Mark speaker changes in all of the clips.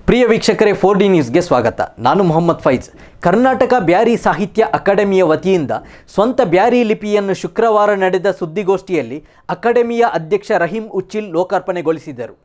Speaker 1: ಪ್ರಿಯ ವೀಕ್ಷಕರೇ 4D ನ್ಯೂಸ್ಗೆ ಸ್ವಾಗತ. ನಾನು ಮೊಹಮ್ಮದ್ ಫೈಜ್. ಕರ್ನಾಟಕ ಬ್ಯಾರಿ ಸಾಹಿತ್ಯ ಅಕಾಡೆಮಿಯ ವತಿಯಿಂದ ಸ್ವಂತ ಬ್ಯಾರಿ ಲಿಪಿಯನ್ನು ಶುಕ್ರವಾರ ನಡೆದ ಸುದ್ದಿಗೋಷ್ಠಿಯಲ್ಲಿ ಅಕಾಡೆಮಿಯ ಅಧ್ಯಕ್ಷ ರಹೀಂ ಉಚ್ಚಿಲ್ ಲೋಕಾರ್ಪಣೆಗೊಳಿಸಿದರು.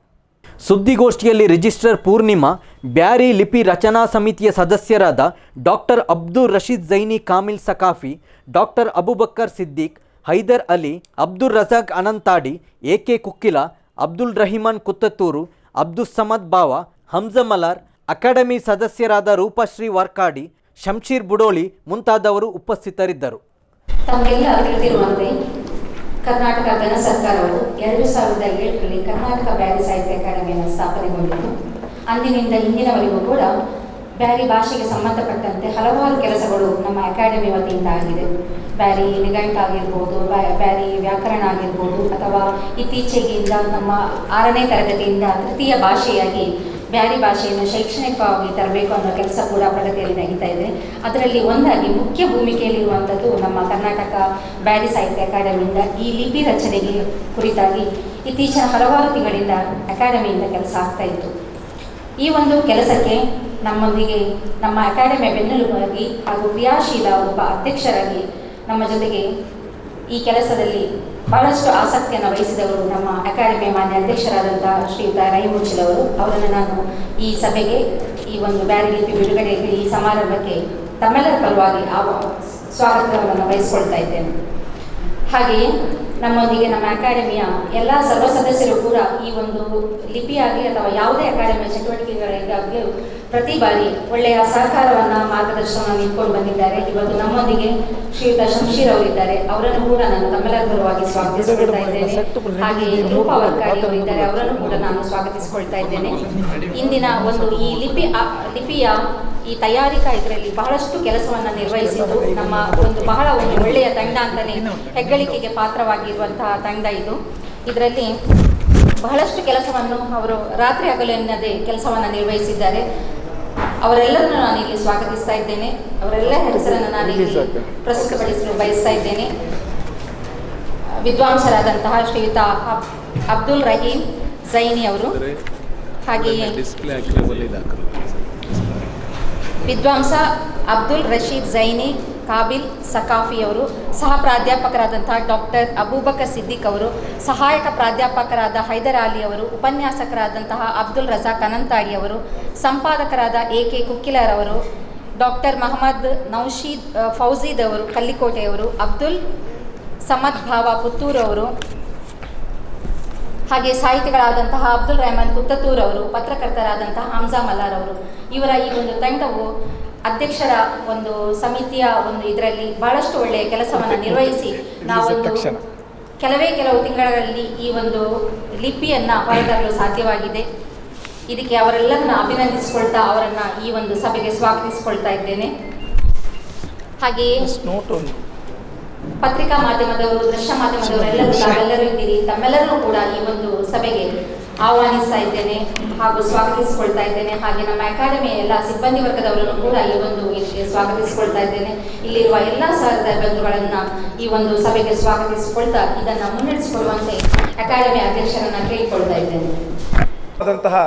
Speaker 1: ಸುದ್ದಿಗೋಷ್ಠಿಯಲ್ಲಿ ರಿಜಿಸ್ಟ್ರಾರ್ ಪೂರ್ಣಿಮಾ, ಬ್ಯಾರಿ ಲಿಪಿ ರಚನಾ ಸಮಿತಿಯ ಸದಸ್ಯರಾದ doctor Abdul Rasheed Zaini Kamil Saqafi, doctor Abubakkar Siddique, Haider Ali, Abdul Razak Anantadi, AK Kukkila, Abdul Rahiman Kuttathur, Abdul Samad Bava, Hamza Malar, academy ಸದಸ್ಯರಾದ ರೂಪಶ್ರೀ ವರ್ಕಾಡಿ, ಶಂಶೀರ್ ಬುಡೋಳಿ ಮುಂತಾದವರು ಉಪಸ್ಥಿತರಿದ್ದರು.
Speaker 2: ತಮಗೆಲ್ಲ ತಿಳಿದಿರುವಂತೆ ಕರ್ನಾಟಕ ಘನ ಸರ್ಕಾರವು 2007ರಲ್ಲಿ ಕರ್ನಾಟಕ ಬ್ಯಾರಿ ಸಾಹಿತ್ಯ ಅಕಾಡೆಮಿಯನ್ನು ಸ್ಥಾಪನೆಗೊಂಡಿತು. ಅಂದಿನಿಂದ ಇಂದಿನವರೆಗೂ ಕೂಡ ಬ್ಯಾರಿ ಭಾಷೆಗೆ ಸಂಬಂಧಪಟ್ಟಂತೆ ಹಲವಾರು ಕೆಲಸಗಳು ನಮ್ಮ ಅಕಾಡೆಮಿ ವತಿಯಿಂದ ಆಗಿದೆ. ಬ್ಯಾರಿ ನಿಘಂಟು ಆಗಿರ್ಬೋದು, ಬ್ಯಾರಿ ವ್ಯಾಕರಣ ಆಗಿರ್ಬೋದು, ಅಥವಾ ಇತ್ತೀಚೆಗಿಂದ ನಮ್ಮ 6ನೇ ತರಗತಿಯಿಂದ ತೃತೀಯ ಭಾಷೆಯಾಗಿ ಬ್ಯಾರಿ ಭಾಷೆಯನ್ನು ಶೈಕ್ಷಣಿಕವಾಗಿ ತರಬೇಕು ಅನ್ನೋ ಕೆಲಸ ಕೂಡ ಪ್ರಗತಿಯಲ್ಲಿ ನಡೀತಾ ಇದೆ. ಅದರಲ್ಲಿ ಒಂದಾಗಿ ಮುಖ್ಯ ಭೂಮಿಕೆಯಲ್ಲಿರುವಂಥದ್ದು ನಮ್ಮ ಕರ್ನಾಟಕ ಬ್ಯಾರಿ ಸಾಹಿತ್ಯ ಅಕಾಡೆಮಿಯಿಂದ ಈ ಲಿಪಿ ರಚನೆಗೆ ಕುರಿತಾಗಿ ಇತ್ತೀಚಿನ ಹಲವಾರು ತಿಂಗಳಿಂದ ಅಕಾಡೆಮಿಯಿಂದ ಕೆಲಸ ಆಗ್ತಾ ಇತ್ತು. ಈ ಒಂದು ಕೆಲಸಕ್ಕೆ ನಮ್ಮೊಂದಿಗೆ ನಮ್ಮ ಅಕಾಡೆಮಿಯ ಬೆನ್ನೆಲುಬಾಗಿ ಹಾಗೂ ಕ್ರಿಯಾಶೀಲ ಒಬ್ಬ ಅಧ್ಯಕ್ಷರಾಗಿ ನಮ್ಮ ಜೊತೆಗೆ ಈ ಕೆಲಸದಲ್ಲಿ ಬಹಳಷ್ಟು ಆಸಕ್ತಿಯನ್ನು ವಹಿಸಿದವರು ನಮ್ಮ ಅಕಾಡೆಮಿಯ ಮಾನ್ಯ ಅಧ್ಯಕ್ಷರಾದಂತಹ ಶ್ರೀಯುತ ರಹೀಂ ಉಚ್ಚಿಲ್ ಅವರು. ಅವರನ್ನು ನಾನು ಈ ಸಭೆಗೆ, ಈ ಒಂದು ಬ್ಯಾರಿ ಲಿಪಿ ಬಿಡುಗಡೆಗೆ, ಈ ಸಮಾರಂಭಕ್ಕೆ ತಮ್ಮೆಲ್ಲರ ಪರವಾಗಿ ಸ್ವಾಗತವನ್ನು ವಹಿಸಿಕೊಳ್ತಾ ಇದ್ದೇನೆ. ಹಾಗೆಯೇ ನಮ್ಮೊಂದಿಗೆ ನಮ್ಮ ಅಕಾಡೆಮಿಯ ಎಲ್ಲ ಸರ್ವ ಸದಸ್ಯರು ಕೂಡ ಈ ಒಂದು ಲಿಪಿಯಾಗಿ ಅಥವಾ ಯಾವುದೇ ಅಕಾಡೆಮಿಯ ಚಟುವಟಿಕೆಗಳಿಗಾಗಲೂ ಪ್ರತಿ ಬಾರಿ ಒಳ್ಳೆಯ ಸಹಕಾರವನ್ನು, ಮಾರ್ಗದರ್ಶನವನ್ನು ಇಟ್ಕೊಂಡು ಬಂದಿದ್ದಾರೆ. ಇವತ್ತು ನಮ್ಮೊಂದಿಗೆ ಶ್ರೀಯುತ ಶಂಶೀರ್ ಅವರಿದ್ದಾರೆ. ಅವರನ್ನು ಕೂಡ ನಾನು ತಮ್ಮೆಲ್ಲರ ಪರವಾಗಿ ಸ್ವಾಗತಿಸಿಕೊಳ್ತಾ ಇದ್ದೇನೆ. ಹಾಗೆಯೇ ರೂಪಾ ವರ್ಕಾಡಿ ಅವರಿದ್ದಾರೆ, ಅವರನ್ನು ಕೂಡ ನಾನು ಸ್ವಾಗತಿಸಿಕೊಳ್ತಾ ಇದ್ದೇನೆ. ಇಂದಿನ ಒಂದು ಈ ಲಿಪಿಯ ಈ ತಯಾರಿಕಾ ಇದರಲ್ಲಿ ಬಹಳಷ್ಟು ಕೆಲಸವನ್ನು ನಿರ್ವಹಿಸಿದ್ದು ನಮ್ಮ ಬಹಳ ಒಳ್ಳೆಯ ತಂಡ ಅಂತಲೇ ಹೆಗ್ಗಳಿಕೆಗೆ ಪಾತ್ರವಾಗಿರುವಂತಹ ತಂಡ ಇದು. ಇದರಲ್ಲಿ ಬಹಳಷ್ಟು ಕೆಲಸವನ್ನು ಅವರು ರಾತ್ರಿ ಹಗಲು ಎನ್ನದೇ ಕೆಲಸವನ್ನು ನಿರ್ವಹಿಸಿದ್ದಾರೆ. ಅವರೆಲ್ಲರನ್ನು ನಾನಿಲ್ಲಿ ಸ್ವಾಗತಿಸ್ತಾ ಇದ್ದೇನೆ. ಅವರೆಲ್ಲ ಹೆಸರನ್ನು ನಾನಿಲ್ಲಿ ಪ್ರಸ್ತುತಪಡಿಸಲು ಬಯಸ್ತಾ ಇದ್ದೇನೆ. ವಿದ್ವಾಂಸರಾದಂತಹ ಶ್ರೀಯುತ ಅಬ್ದುಲ್ ರಹೀಂ ಝೈನಿ ಅವರು, ಹಾಗೆಯೇ ವಿದ್ವಾಂಸ ಅಬ್ದುಲ್ ರಶೀದ್ ಝೈನಿ ಕಾಬಿಲ್ ಸಕಾಫಿ ಅವರು, ಸಹ ಪ್ರಾಧ್ಯಾಪಕರಾದಂತಹ ಡಾಕ್ಟರ್ ಅಬೂಬಕರ್ ಸಿದ್ದಿಕ್ ಅವರು, ಸಹಾಯಕ ಪ್ರಾಧ್ಯಾಪಕರಾದ ಹೈದರ್ ಅಲಿ ಅವರು, ಉಪನ್ಯಾಸಕರಾದಂತಹ ಅಬ್ದುಲ್ ರಜಾಕ್ ಅನಂತಾಡಿ ಅವರು, ಸಂಪಾದಕರಾದ ಎಕೆ ಕುಕ್ಕಿಲರ್ ಅವರು, ಡಾಕ್ಟರ್ ಮಹಮ್ಮದ್ ನೌಶೀದ್ ಫೌಜೀದ್ ಅವರು ಕಲ್ಲಿಕೋಟೆಯವರು, ಅಬ್ದುಲ್ ಸಮದ್ ಭಾವ ಪುತ್ತೂರು ಅವರು, ಹಾಗೆ ಸಾಹಿತಿಗಳಾದಂತಹ ಅಬ್ದುಲ್ ರಹಮಾನ್ ಕುತ್ತತ್ತೂರ್ ಅವರು, ಪತ್ರಕರ್ತರಾದಂತಹ ಹಮ್ಜಾ ಮಲಾರ್ ಅವರು. ಇವರ ಈ ಒಂದು ತಂಡವು ಅಧ್ಯಕ್ಷರ ಒಂದು ಸಮಿತಿಯ ಒಂದು ಇದರಲ್ಲಿ ಬಹಳಷ್ಟು ಒಳ್ಳೆಯ ಕೆಲಸವನ್ನು ನಿರ್ವಹಿಸಿ ನಾವೊಂದು ಕೆಲವು ತಿಂಗಳಲ್ಲಿ ಈ ಒಂದು ಲಿಪಿಯನ್ನು ಹೊರತರಲು ಸಾಧ್ಯವಾಗಿದೆ. ಇದಕ್ಕೆ ಅವರೆಲ್ಲರನ್ನ ಅಭಿನಂದಿಸಿಕೊಳ್ತಾ ಅವರನ್ನು ಈ ಒಂದು ಸಭೆಗೆ ಸ್ವಾಗತಿಸಿಕೊಳ್ತಾ ಇದ್ದೇನೆ. ಹಾಗೆಯೇ ಪತ್ರಿಕಾ ಮಾಧ್ಯಮದವರು, ದೃಶ್ಯ ಮಾಧ್ಯಮದವರೆಲ್ಲರೂ ತಾವೆಲ್ಲರೂ ಇದ್ದೀರಿ. ತಮ್ಮೆಲ್ಲರೂ ಕೂಡ ಈ ಒಂದು ಸಭೆಗೆ ಆಹ್ವಾನಿಸ್ತಾ ಇದ್ದೇನೆ ಹಾಗೂ ಸ್ವಾಗತಿಸಿಕೊಳ್ತಾ ಇದ್ದೇನೆ. ಹಾಗೆ ನಮ್ಮ ಅಕಾಡೆಮಿಯ ಎಲ್ಲ ಸಿಬ್ಬಂದಿ ವರ್ಗದವರನ್ನು ಕೂಡ ಈ ಒಂದು ಇದಕ್ಕೆ ಸ್ವಾಗತಿಸಿಕೊಳ್ತಾ ಇದ್ದೇನೆ. ಇಲ್ಲಿರುವ ಎಲ್ಲ ಸಹೃದಯ ಬಂಧುಗಳನ್ನು ಈ ಒಂದು ಸಭೆಗೆ ಸ್ವಾಗತಿಸಿಕೊಳ್ತಾ ಇದನ್ನು ಮುನ್ನಡೆಸಿಕೊಳ್ಳುವಂತೆ ಅಕಾಡೆಮಿಯ ಅಧ್ಯಕ್ಷರನ್ನು ಕೇಳಿಕೊಳ್ತಾ ಇದ್ದೇನೆ.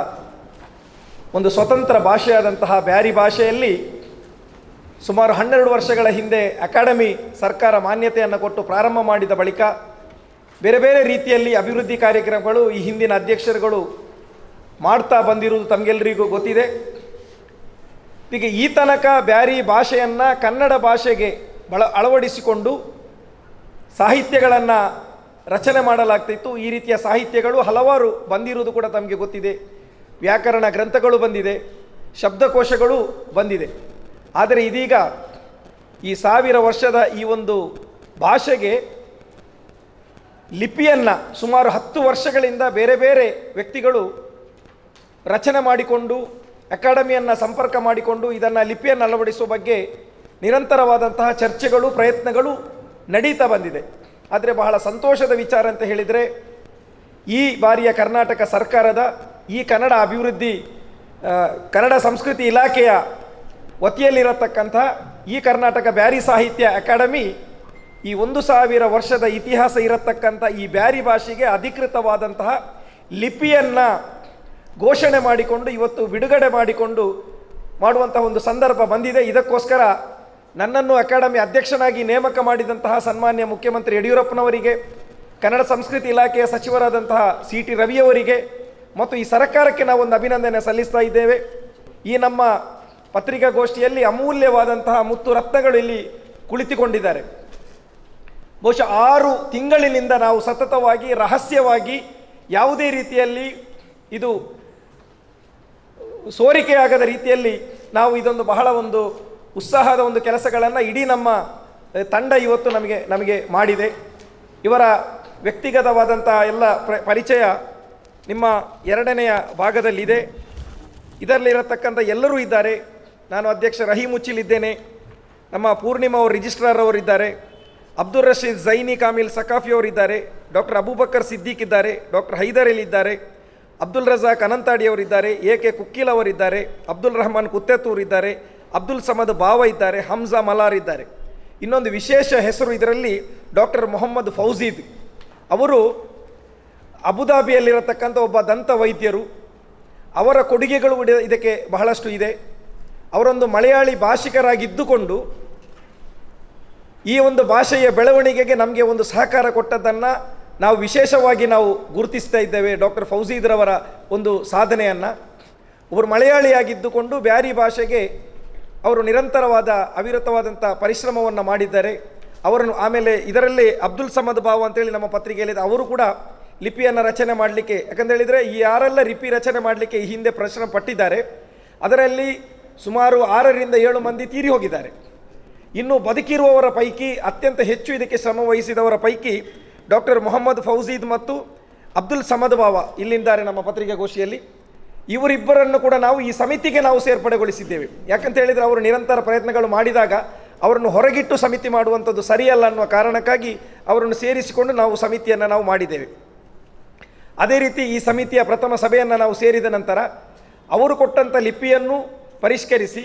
Speaker 3: ಒಂದು ಸ್ವತಂತ್ರ ಭಾಷೆಯಾದಂತಹ ಬ್ಯಾರಿ ಭಾಷೆಯಲ್ಲಿ ಸುಮಾರು 12 ವರ್ಷಗಳ ಹಿಂದೆ ಅಕಾಡೆಮಿ ಸರ್ಕಾರ ಮಾನ್ಯತೆಯನ್ನು ಕೊಟ್ಟು ಪ್ರಾರಂಭ ಮಾಡಿದ ಬಳಿಕ ಬೇರೆ ಬೇರೆ ರೀತಿಯಲ್ಲಿ ಅಭಿವೃದ್ಧಿ ಕಾರ್ಯಕ್ರಮಗಳು ಈ ಹಿಂದಿನ ಅಧ್ಯಕ್ಷರುಗಳು ಮಾಡ್ತಾ ಬಂದಿರುವುದು ತಮಗೆಲ್ಲರಿಗೂ ಗೊತ್ತಿದೆ. ಈಗ ಈ ತನಕ ಬ್ಯಾರಿ ಭಾಷೆಯನ್ನು ಕನ್ನಡ ಭಾಷೆಗೆ ಅಳವಡಿಸಿಕೊಂಡು ಸಾಹಿತ್ಯಗಳನ್ನು ರಚನೆ ಮಾಡಲಾಗ್ತಿತ್ತು. ಈ ರೀತಿಯ ಸಾಹಿತ್ಯಗಳು ಹಲವಾರು ಬಂದಿರುವುದು ಕೂಡ ತಮಗೆ ಗೊತ್ತಿದೆ. ವ್ಯಾಕರಣ ಗ್ರಂಥಗಳು ಬಂದಿದೆ, ಶಬ್ದಕೋಶಗಳು ಬಂದಿದೆ. ಆದರೆ ಇದೀಗ ಈ 1000 ವರ್ಷದ ಈ ಒಂದು ಭಾಷೆಗೆ ಲಿಪಿಯನ್ನು ಸುಮಾರು 10 ವರ್ಷಗಳಿಂದ ಬೇರೆ ಬೇರೆ ವ್ಯಕ್ತಿಗಳು ರಚನೆ ಮಾಡಿಕೊಂಡು ಅಕಾಡೆಮಿಯನ್ನು ಸಂಪರ್ಕ ಮಾಡಿಕೊಂಡು ಇದನ್ನು ಲಿಪಿಯನ್ನು ಅಳವಡಿಸುವ ಬಗ್ಗೆ ನಿರಂತರವಾದಂತಹ ಚರ್ಚೆಗಳು, ಪ್ರಯತ್ನಗಳು ನಡೀತಾ ಬಂದಿದೆ. ಆದರೆ ಬಹಳ ಸಂತೋಷದ ವಿಚಾರ ಅಂತ ಹೇಳಿದರೆ, ಈ ಬಾರಿಯ ಕರ್ನಾಟಕ ಸರ್ಕಾರದ ಈ ಕನ್ನಡ ಸಂಸ್ಕೃತಿ ಇಲಾಖೆಯ ವತಿಯಲ್ಲಿರತಕ್ಕಂಥ ಈ ಕರ್ನಾಟಕ ಬ್ಯಾರಿ ಸಾಹಿತ್ಯ ಅಕಾಡೆಮಿ ಈ 1000 ವರ್ಷದ ಇತಿಹಾಸ ಇರತಕ್ಕಂಥ ಈ ಬ್ಯಾರಿ ಭಾಷೆಗೆ ಅಧಿಕೃತವಾದಂತಹ ಲಿಪಿಯನ್ನು ಘೋಷಣೆ ಮಾಡಿಕೊಂಡು ಇವತ್ತು ಬಿಡುಗಡೆ ಮಾಡಿಕೊಂಡು ಮಾಡುವಂತಹ ಒಂದು ಸಂದರ್ಭ ಬಂದಿದೆ. ಇದಕ್ಕೋಸ್ಕರ ನನ್ನನ್ನು ಅಕಾಡೆಮಿ ಅಧ್ಯಕ್ಷನಾಗಿ ನೇಮಕ ಮಾಡಿದಂತಹ ಸನ್ಮಾನ್ಯ ಮುಖ್ಯಮಂತ್ರಿ ಯಡಿಯೂರಪ್ಪನವರಿಗೆ, ಕನ್ನಡ ಸಂಸ್ಕೃತಿ ಇಲಾಖೆಯ ಸಚಿವರಾದಂತಹ ಸಿ.ಟಿ. ರವಿಯವರಿಗೆ ಮತ್ತು ಈ ಸರ್ಕಾರಕ್ಕೆ ನಾವೊಂದು ಅಭಿನಂದನೆ ಸಲ್ಲಿಸ್ತಾ ಇದ್ದೇವೆ. ಈ ನಮ್ಮ ಪತ್ರಿಕಾಗೋಷ್ಠಿಯಲ್ಲಿ ಅಮೂಲ್ಯವಾದಂತಹ ಮುತ್ತು ರತ್ನಗಳು ಇಲ್ಲಿ ಕುಳಿತುಕೊಂಡಿದ್ದಾರೆ. ಬಹುಶಃ 6 ತಿಂಗಳಿನಿಂದ ನಾವು ಸತತವಾಗಿ ರಹಸ್ಯವಾಗಿ ಯಾವುದೇ ರೀತಿಯಲ್ಲಿ ಇದು ಸೋರಿಕೆಯಾಗದ ರೀತಿಯಲ್ಲಿ ನಾವು ಇದೊಂದು ಬಹಳ ಒಂದು ಉತ್ಸಾಹದ ಒಂದು ಕೆಲಸಗಳನ್ನು ಇಡೀ ನಮ್ಮ ತಂಡ ಇವತ್ತು ನಮಗೆ ಮಾಡಿದೆ. ಇವರ ವ್ಯಕ್ತಿಗತವಾದಂಥ ಎಲ್ಲ ಪರಿಚಯ ನಿಮ್ಮ 2ನೆಯ ಭಾಗದಲ್ಲಿದೆ. ಇದರಲ್ಲಿರತಕ್ಕಂಥ ಎಲ್ಲರೂ ಇದ್ದಾರೆ. ನಾನು ಅಧ್ಯಕ್ಷ ರಹೀಂ ಉಚ್ಚಿಲಿದ್ದೇನೆ. ನಮ್ಮ ಪೂರ್ಣಿಮಾ ಅವರು ರಿಜಿಸ್ಟ್ರಾರ್ ಅವರಿದ್ದಾರೆ. ಅಬ್ದುಲ್ ರಶೀದ್ ಝೈನಿ ಕಾಮಿಲ್ ಸಕಾಫಿ ಅವರಿದ್ದಾರೆ. ಡಾಕ್ಟರ್ ಅಬೂಬಕರ್ ಸಿದ್ದಿಕ್ ಇದ್ದಾರೆ. ಡಾಕ್ಟರ್ ಹೈದರ್ ಅಲಿ ಇದ್ದಾರೆ. ಅಬ್ದುಲ್ ರಜಾಕ್ ಅನಂತಾಡಿ ಅವರಿದ್ದಾರೆ. ಎ.ಕೆ. ಕುಕ್ಕೀಲ್ ಅವರಿದ್ದಾರೆ. ಅಬ್ದುಲ್ ರಹಮಾನ್ ಕುತ್ತೆತ್ತೂರ್ ಇದ್ದಾರೆ. ಅಬ್ದುಲ್ ಸಮದ್ ಬಾವ ಇದ್ದಾರೆ. ಹಮ್ಜಾ ಮಲಾರ್ ಇದ್ದಾರೆ. ಇನ್ನೊಂದು ವಿಶೇಷ ಹೆಸರು ಇದರಲ್ಲಿ ಡಾಕ್ಟರ್ ಮೊಹಮ್ಮದ್ ಫೌಜೀದ್ ಅವರು ಅಬುದಾಬಿಯಲ್ಲಿರತಕ್ಕಂಥ ಒಬ್ಬ ದಂತ ವೈದ್ಯರು. ಅವರ ಕೊಡುಗೆಗಳು ಇದಕ್ಕೆ ಬಹಳಷ್ಟು ಇದೆ. ಅವರೊಂದು ಮಲಯಾಳಿ ಭಾಷಿಕರಾಗಿದ್ದುಕೊಂಡು ಈ ಒಂದು ಭಾಷೆಯ ಬೆಳವಣಿಗೆಗೆ ನಮಗೆ ಒಂದು ಸಹಕಾರ ಕೊಟ್ಟದ್ದನ್ನು ನಾವು ವಿಶೇಷವಾಗಿ ನಾವು ಗುರುತಿಸ್ತಾ ಇದ್ದೇವೆ. ಡಾಕ್ಟರ್ ಫೌಜೀದ್ರವರ ಒಂದು ಸಾಧನೆಯನ್ನು. ಒಬ್ಬರು ಮಲಯಾಳಿಯಾಗಿದ್ದುಕೊಂಡು ಬ್ಯಾರಿ ಭಾಷೆಗೆ ಅವರು ನಿರಂತರವಾದ ಅವಿರತವಾದಂಥ ಪರಿಶ್ರಮವನ್ನು ಮಾಡಿದ್ದಾರೆ. ಅವರನ್ನು ಆಮೇಲೆ ಇದರಲ್ಲಿ ಅಬ್ದುಲ್ ಸಮದ್ ಬಾವ ಅಂತೇಳಿ ನಮ್ಮ ಪತ್ರಿಕೆಯಲ್ಲಿದೆ. ಅವರು ಕೂಡ ಲಿಪಿಯನ್ನು ರಚನೆ ಮಾಡಲಿಕ್ಕೆ, ಯಾಕಂತೇಳಿದರೆ ಈ ಯಾರೆಲ್ಲ ಲಿಪಿ ರಚನೆ ಮಾಡಲಿಕ್ಕೆ ಈ ಹಿಂದೆ ಪರಿಶ್ರಮ ಪಟ್ಟಿದ್ದಾರೆ ಅದರಲ್ಲಿ ಸುಮಾರು 6ರಿಂದ 7 ಮಂದಿ ತೀರಿ ಹೋಗಿದ್ದಾರೆ. ಇನ್ನು ಬದುಕಿರುವವರ ಪೈಕಿ ಅತ್ಯಂತ ಹೆಚ್ಚು ಇದಕ್ಕೆ ಶ್ರಮ ವಹಿಸಿದವರ ಪೈಕಿ ಡಾಕ್ಟರ್ ಮೊಹಮ್ಮದ್ ಫೌಜೀದ್ ಮತ್ತು ಅಬ್ದುಲ್ ಸಮದ್ ಬಾವ ಇಲ್ಲಿದ್ದಾರೆ ನಮ್ಮ ಪತ್ರಿಕಾಗೋಷ್ಠಿಯಲ್ಲಿ. ಇವರಿಬ್ಬರನ್ನು ಕೂಡ ನಾವು ಈ ಸಮಿತಿಗೆ ನಾವು ಸೇರ್ಪಡೆಗೊಳಿಸಿದ್ದೇವೆ. ಯಾಕಂತ ಹೇಳಿದರೆ ಅವರು ನಿರಂತರ ಪ್ರಯತ್ನಗಳು ಮಾಡಿದಾಗ ಅವರನ್ನು ಹೊರಗಿಟ್ಟು ಸಮಿತಿ ಮಾಡುವಂಥದ್ದು ಸರಿಯಲ್ಲ ಅನ್ನುವ ಕಾರಣಕ್ಕಾಗಿ ಅವರನ್ನು ಸೇರಿಸಿಕೊಂಡು ನಾವು ಸಮಿತಿಯನ್ನು ನಾವು ಮಾಡಿದ್ದೇವೆ. ಅದೇ ರೀತಿ ಈ ಸಮಿತಿಯ ಪ್ರಥಮ ಸಭೆಯನ್ನು ನಾವು ಸೇರಿದ ನಂತರ ಅವರು ಕೊಟ್ಟಂಥ ಲಿಪಿಯನ್ನು ಪರಿಷ್ಕರಿಸಿ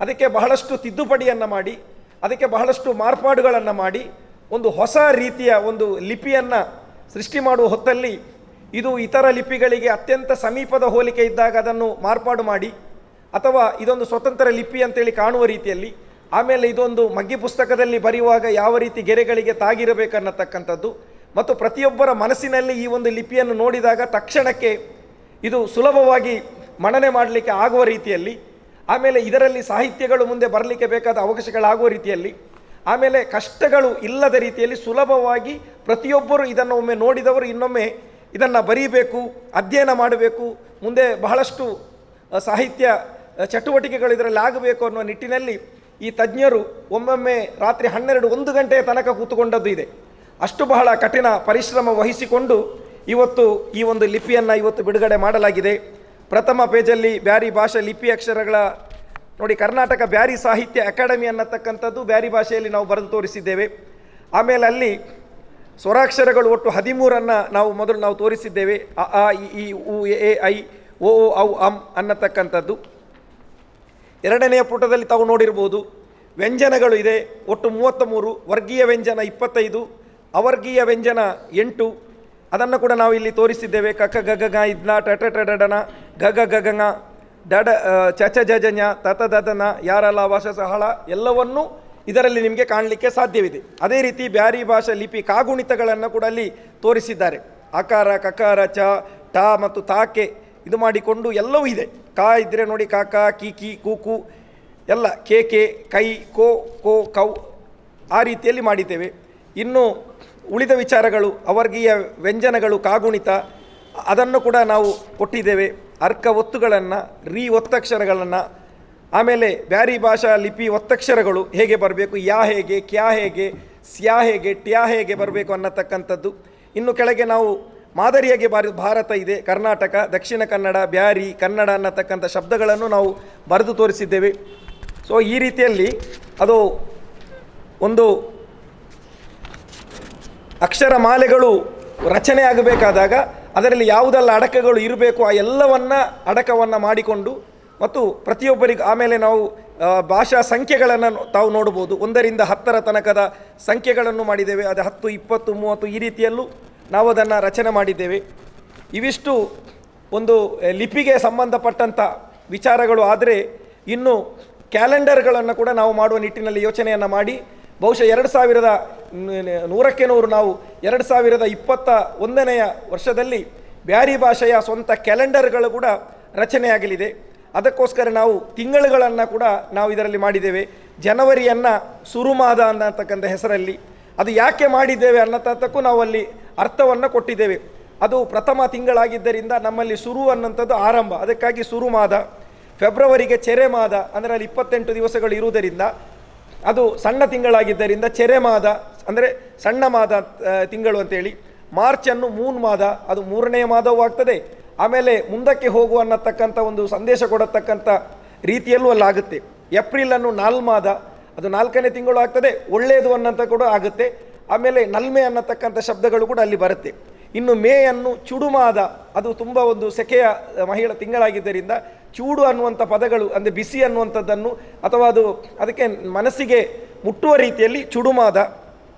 Speaker 3: ಅದಕ್ಕೆ ಬಹಳಷ್ಟು ತಿದ್ದುಪಡಿಯನ್ನು ಮಾಡಿ ಅದಕ್ಕೆ ಬಹಳಷ್ಟು ಮಾರ್ಪಾಡುಗಳನ್ನು ಮಾಡಿ ಒಂದು ಹೊಸ ರೀತಿಯ ಒಂದು ಲಿಪಿಯನ್ನು ಸೃಷ್ಟಿ ಮಾಡುವ ಹೊತ್ತಲ್ಲಿ ಇದು ಇತರ ಲಿಪಿಗಳಿಗೆ ಅತ್ಯಂತ ಸಮೀಪದ ಹೋಲಿಕೆ ಇದ್ದಾಗ ಅದನ್ನು ಮಾರ್ಪಾಡು ಮಾಡಿ ಅಥವಾ ಇದೊಂದು ಸ್ವತಂತ್ರ ಲಿಪಿ ಅಂತೇಳಿ ಕಾಣುವ ರೀತಿಯಲ್ಲಿ, ಆಮೇಲೆ ಇದೊಂದು ಮಗ್ಗಿ ಪುಸ್ತಕದಲ್ಲಿ ಬರೆಯುವಾಗ ಯಾವ ರೀತಿ ಗೆರೆಗಳಿಗೆ ತಾಗಿರಬೇಕನ್ನತಕ್ಕಂಥದ್ದು ಮತ್ತು ಪ್ರತಿಯೊಬ್ಬರ ಮನಸ್ಸಿನಲ್ಲಿ ಈ ಒಂದು ಲಿಪಿಯನ್ನು ನೋಡಿದಾಗ ತಕ್ಷಣಕ್ಕೆ ಇದು ಸುಲಭವಾಗಿ ಮನನೆ ಮಾಡಲಿಕ್ಕೆ ಆಗುವ ರೀತಿಯಲ್ಲಿ, ಆಮೇಲೆ ಇದರಲ್ಲಿ ಸಾಹಿತ್ಯಗಳು ಮುಂದೆ ಬರಲಿಕ್ಕೆ ಬೇಕಾದ ಅವಕಾಶಗಳಾಗುವ ರೀತಿಯಲ್ಲಿ, ಆಮೇಲೆ ಕಷ್ಟಗಳು ಇಲ್ಲದ ರೀತಿಯಲ್ಲಿ ಸುಲಭವಾಗಿ ಪ್ರತಿಯೊಬ್ಬರು ಇದನ್ನು ಒಮ್ಮೆ ನೋಡಿದವರು ಇನ್ನೊಮ್ಮೆ ಇದನ್ನು ಬರೀಬೇಕು, ಅಧ್ಯಯನ ಮಾಡಬೇಕು, ಮುಂದೆ ಬಹಳಷ್ಟು ಸಾಹಿತ್ಯ ಚಟುವಟಿಕೆಗಳು ಇದರಲ್ಲಿ ಆಗಬೇಕು ಅನ್ನುವ ನಿಟ್ಟಿನಲ್ಲಿ ಈ ತಜ್ಞರು ಒಮ್ಮೊಮ್ಮೆ ರಾತ್ರಿ 12-1 ಗಂಟೆಯ ತನಕ ಕೂತುಕೊಂಡದ್ದು ಇದೆ. ಅಷ್ಟು ಬಹಳ ಕಠಿಣ ಪರಿಶ್ರಮ ವಹಿಸಿಕೊಂಡು ಇವತ್ತು ಈ ಒಂದು ಲಿಪಿಯನ್ನು ಇವತ್ತು ಬಿಡುಗಡೆ ಮಾಡಲಾಗಿದೆ. ಪ್ರಥಮ ಪೇಜಲ್ಲಿ ಬ್ಯಾರಿ ಭಾಷಾ ಲಿಪಿ ಅಕ್ಷರಗಳ ನೋಡಿ, ಕರ್ನಾಟಕ ಬ್ಯಾರಿ ಸಾಹಿತ್ಯ ಅಕಾಡೆಮಿ ಅನ್ನತಕ್ಕಂಥದ್ದು ಬ್ಯಾರಿ ಭಾಷೆಯಲ್ಲಿ ನಾವು ಬರೆದು ತೋರಿಸಿದ್ದೇವೆ. ಆಮೇಲೆ ಅಲ್ಲಿ ಸ್ವರಾಕ್ಷರಗಳು ಒಟ್ಟು 13 ನಾವು ಮೊದಲು ತೋರಿಸಿದ್ದೇವೆ. ಅ ಆ ಇ ಈ ಉ ಎ ಐ ಓ ಔ ಅಂ ಅನ್ನತಕ್ಕಂಥದ್ದು. 2ನೆಯ ಪುಟದಲ್ಲಿ ತಾವು ನೋಡಿರ್ಬೋದು. ವ್ಯಂಜನಗಳು ಇದೆ ಒಟ್ಟು 33, ವರ್ಗೀಯ ವ್ಯಂಜನ 25, ಅವರ್ಗೀಯ ವ್ಯಂಜನ 8. ಅದನ್ನು ಕೂಡ ನಾವು ಇಲ್ಲಿ ತೋರಿಸಿದ್ದೇವೆ. ಕಕ ಗಗಗ ಇದ್ನ ಟಟ ಟಡನ ಗಗ ಗಗಂಗ ಡಡ ಚಚ ಜಜನ ತತ ದದನ ಯಾರಲ್ಲ ವಾಸ ಸಹಳ ಎಲ್ಲವನ್ನೂ ಇದರಲ್ಲಿ ನಿಮಗೆ ಕಾಣಲಿಕ್ಕೆ ಸಾಧ್ಯವಿದೆ. ಅದೇ ರೀತಿ ಬ್ಯಾರಿ ಭಾಷಾ ಲಿಪಿ ಕಾಗುಣಿತಗಳನ್ನು ಕೂಡ ಅಲ್ಲಿ ತೋರಿಸಿದ್ದಾರೆ. ಆಕಾರ, ಕಕಾರ, ಚ, ಟ ಮತ್ತು ತಾಕೆ ಇದು ಮಾಡಿಕೊಂಡು ಎಲ್ಲವೂ ಇದೆ. ಕಾ ಇದ್ದರೆ ನೋಡಿ ಕಾಕ, ಕೀಕಿ, ಕೂಕು ಎಲ್ಲ, ಕೇಕೆ, ಕೈ, ಕೋ, ಕೋ, ಕೌ ಆ ರೀತಿಯಲ್ಲಿ ಮಾಡಿದ್ದೇವೆ. ಇನ್ನು ಉಳಿದ ವಿಚಾರಗಳು ಅವರ್ಗೀಯ ವ್ಯಂಜನಗಳು ಕಾಗುಣಿತ ಅದನ್ನು ಕೂಡ ನಾವು ಕೊಟ್ಟಿದ್ದೇವೆ. ಅರ್ಕ ಒತ್ತುಗಳನ್ನು, ರೀ ಒತ್ತಕ್ಷರಗಳನ್ನು, ಆಮೇಲೆ ಬ್ಯಾರಿ ಭಾಷಾ ಲಿಪಿ ಒತ್ತಕ್ಷರಗಳು ಹೇಗೆ ಬರಬೇಕು, ಯಾ ಹೇಗೆ, ಕ್ಯಾ ಹೇಗೆ, ಸ್ಯಾ ಹೇಗೆ, ಟ್ಯಾ ಹೇಗೆ ಬರಬೇಕು ಅನ್ನತಕ್ಕಂಥದ್ದು. ಇನ್ನು ಕೆಳಗೆ ನಾವು ಮಾದರಿಯಾಗಿ ಭಾರತ ಇದೆ, ಕರ್ನಾಟಕ, ದಕ್ಷಿಣ ಕನ್ನಡ, ಬ್ಯಾರಿ, ಕನ್ನಡ ಅನ್ನತಕ್ಕಂಥ ಶಬ್ದಗಳನ್ನು ನಾವು ಬರೆದು ತೋರಿಸಿದ್ದೇವೆ. ಸೊ ಈ ರೀತಿಯಲ್ಲಿ ಅದು ಒಂದು ಅಕ್ಷರ ಮಾಲೆಗಳು ರಚನೆ ಆಗಬೇಕಾದಾಗ ಅದರಲ್ಲಿ ಯಾವುದೆಲ್ಲ ಅಡಕಗಳು ಇರಬೇಕು ಆ ಎಲ್ಲವನ್ನು ಅಡಕವನ್ನು ಮಾಡಿಕೊಂಡು ಮತ್ತು ಪ್ರತಿಯೊಬ್ಬರಿಗೂ ಆಮೇಲೆ ನಾವು ಭಾಷಾ ಸಂಖ್ಯೆಗಳನ್ನು ತಾವು ನೋಡ್ಬೋದು. 1ರಿಂದ 10ರ ತನಕದ ಸಂಖ್ಯೆಗಳನ್ನು ಮಾಡಿದ್ದೇವೆ. ಅದು 10, 20, 30 ಈ ರೀತಿಯಲ್ಲೂ ನಾವು ಅದನ್ನು ರಚನೆ ಮಾಡಿದ್ದೇವೆ. ಇವಿಷ್ಟು ಒಂದು ಲಿಪಿಗೆ ಸಂಬಂಧಪಟ್ಟಂಥ ವಿಚಾರಗಳು ಆದರೆ ಇನ್ನು ಕ್ಯಾಲೆಂಡರ್ಗಳನ್ನು ಕೂಡ ನಾವು ಮಾಡುವ ನಿಟ್ಟಿನಲ್ಲಿ ಯೋಚನೆಯನ್ನು ಮಾಡಿ ಬಹುಶಃ 2100 ನಾವು 2021ನೇ ವರ್ಷದಲ್ಲಿ ಬ್ಯಾರಿ ಭಾಷೆಯ ಸ್ವಂತ ಕ್ಯಾಲೆಂಡರ್ಗಳು ಕೂಡ ರಚನೆಯಾಗಲಿದೆ. ಅದಕ್ಕೋಸ್ಕರ ನಾವು ತಿಂಗಳುಗಳನ್ನು ಕೂಡ ನಾವು ಇದರಲ್ಲಿ ಮಾಡಿದ್ದೇವೆ. ಜನವರಿಯನ್ನು ಸುರುಮಾದ ಅನ್ನತಕ್ಕಂಥ ಹೆಸರಲ್ಲಿ ಅದು ಯಾಕೆ ಮಾಡಿದ್ದೇವೆ ಅನ್ನತಕ್ಕೂ ನಾವು ಅಲ್ಲಿ ಅರ್ಥವನ್ನು ಕೊಟ್ಟಿದ್ದೇವೆ. ಅದು ಪ್ರಥಮ ತಿಂಗಳಾಗಿದ್ದರಿಂದ ನಮ್ಮಲ್ಲಿ ಸುರು ಅನ್ನೋಂಥದ್ದು ಆರಂಭ, ಅದಕ್ಕಾಗಿ ಸುರುಮಾದ. ಫೆಬ್ರವರಿಗೆ ಚೆರೆ ಮಾದ, ಅಂದರೆ ಅಲ್ಲಿ 28 ದಿವಸಗಳು ಇರುವುದರಿಂದ ಅದು ಸಣ್ಣ ತಿಂಗಳಾಗಿದ್ದರಿಂದ ಚೆರೆ ಮಾದ ಅಂದರೆ ಸಣ್ಣ ಮಾದ ತಿಂಗಳು ಅಂತೇಳಿ. ಮಾರ್ಚನ್ನು ಮೂನ್ ಮಾದ, ಅದು 3ನೇ ಮಾದವೂ ಆಗ್ತದೆ. ಆಮೇಲೆ ಮುಂದಕ್ಕೆ ಹೋಗುವ ಅನ್ನತಕ್ಕಂಥ ಒಂದು ಸಂದೇಶ ಕೊಡತಕ್ಕಂಥ ರೀತಿಯಲ್ಲೂ ಅಲ್ಲಾಗುತ್ತೆ. ಏಪ್ರಿಲನ್ನು ನಾಲ್ಮಾದ, ಅದು 4ನೇ ತಿಂಗಳು ಆಗ್ತದೆ, ಒಳ್ಳೆಯದು ಅನ್ನೋಂಥ ಕೂಡ ಆಗುತ್ತೆ. ಆಮೇಲೆ ನಲ್ಮೆ ಅನ್ನತಕ್ಕಂಥ ಶಬ್ದಗಳು ಕೂಡ ಅಲ್ಲಿ ಬರುತ್ತೆ. ಇನ್ನು ಮೇಯನ್ನು ಚುಡುಮಾದ, ಅದು ತುಂಬ ಒಂದು ಸೆಕೆಯ ಮಹಿಳಾ ತಿಂಗಳಾಗಿದ್ದರಿಂದ ಚೂಡು ಅನ್ನುವಂಥ ಪದಗಳು ಅಂದರೆ ಬಿಸಿ ಅನ್ನುವಂಥದ್ದನ್ನು ಅಥವಾ ಅದಕ್ಕೆ ಮನಸ್ಸಿಗೆ ಮುಟ್ಟುವ ರೀತಿಯಲ್ಲಿ ಚುಡುಮಾದ.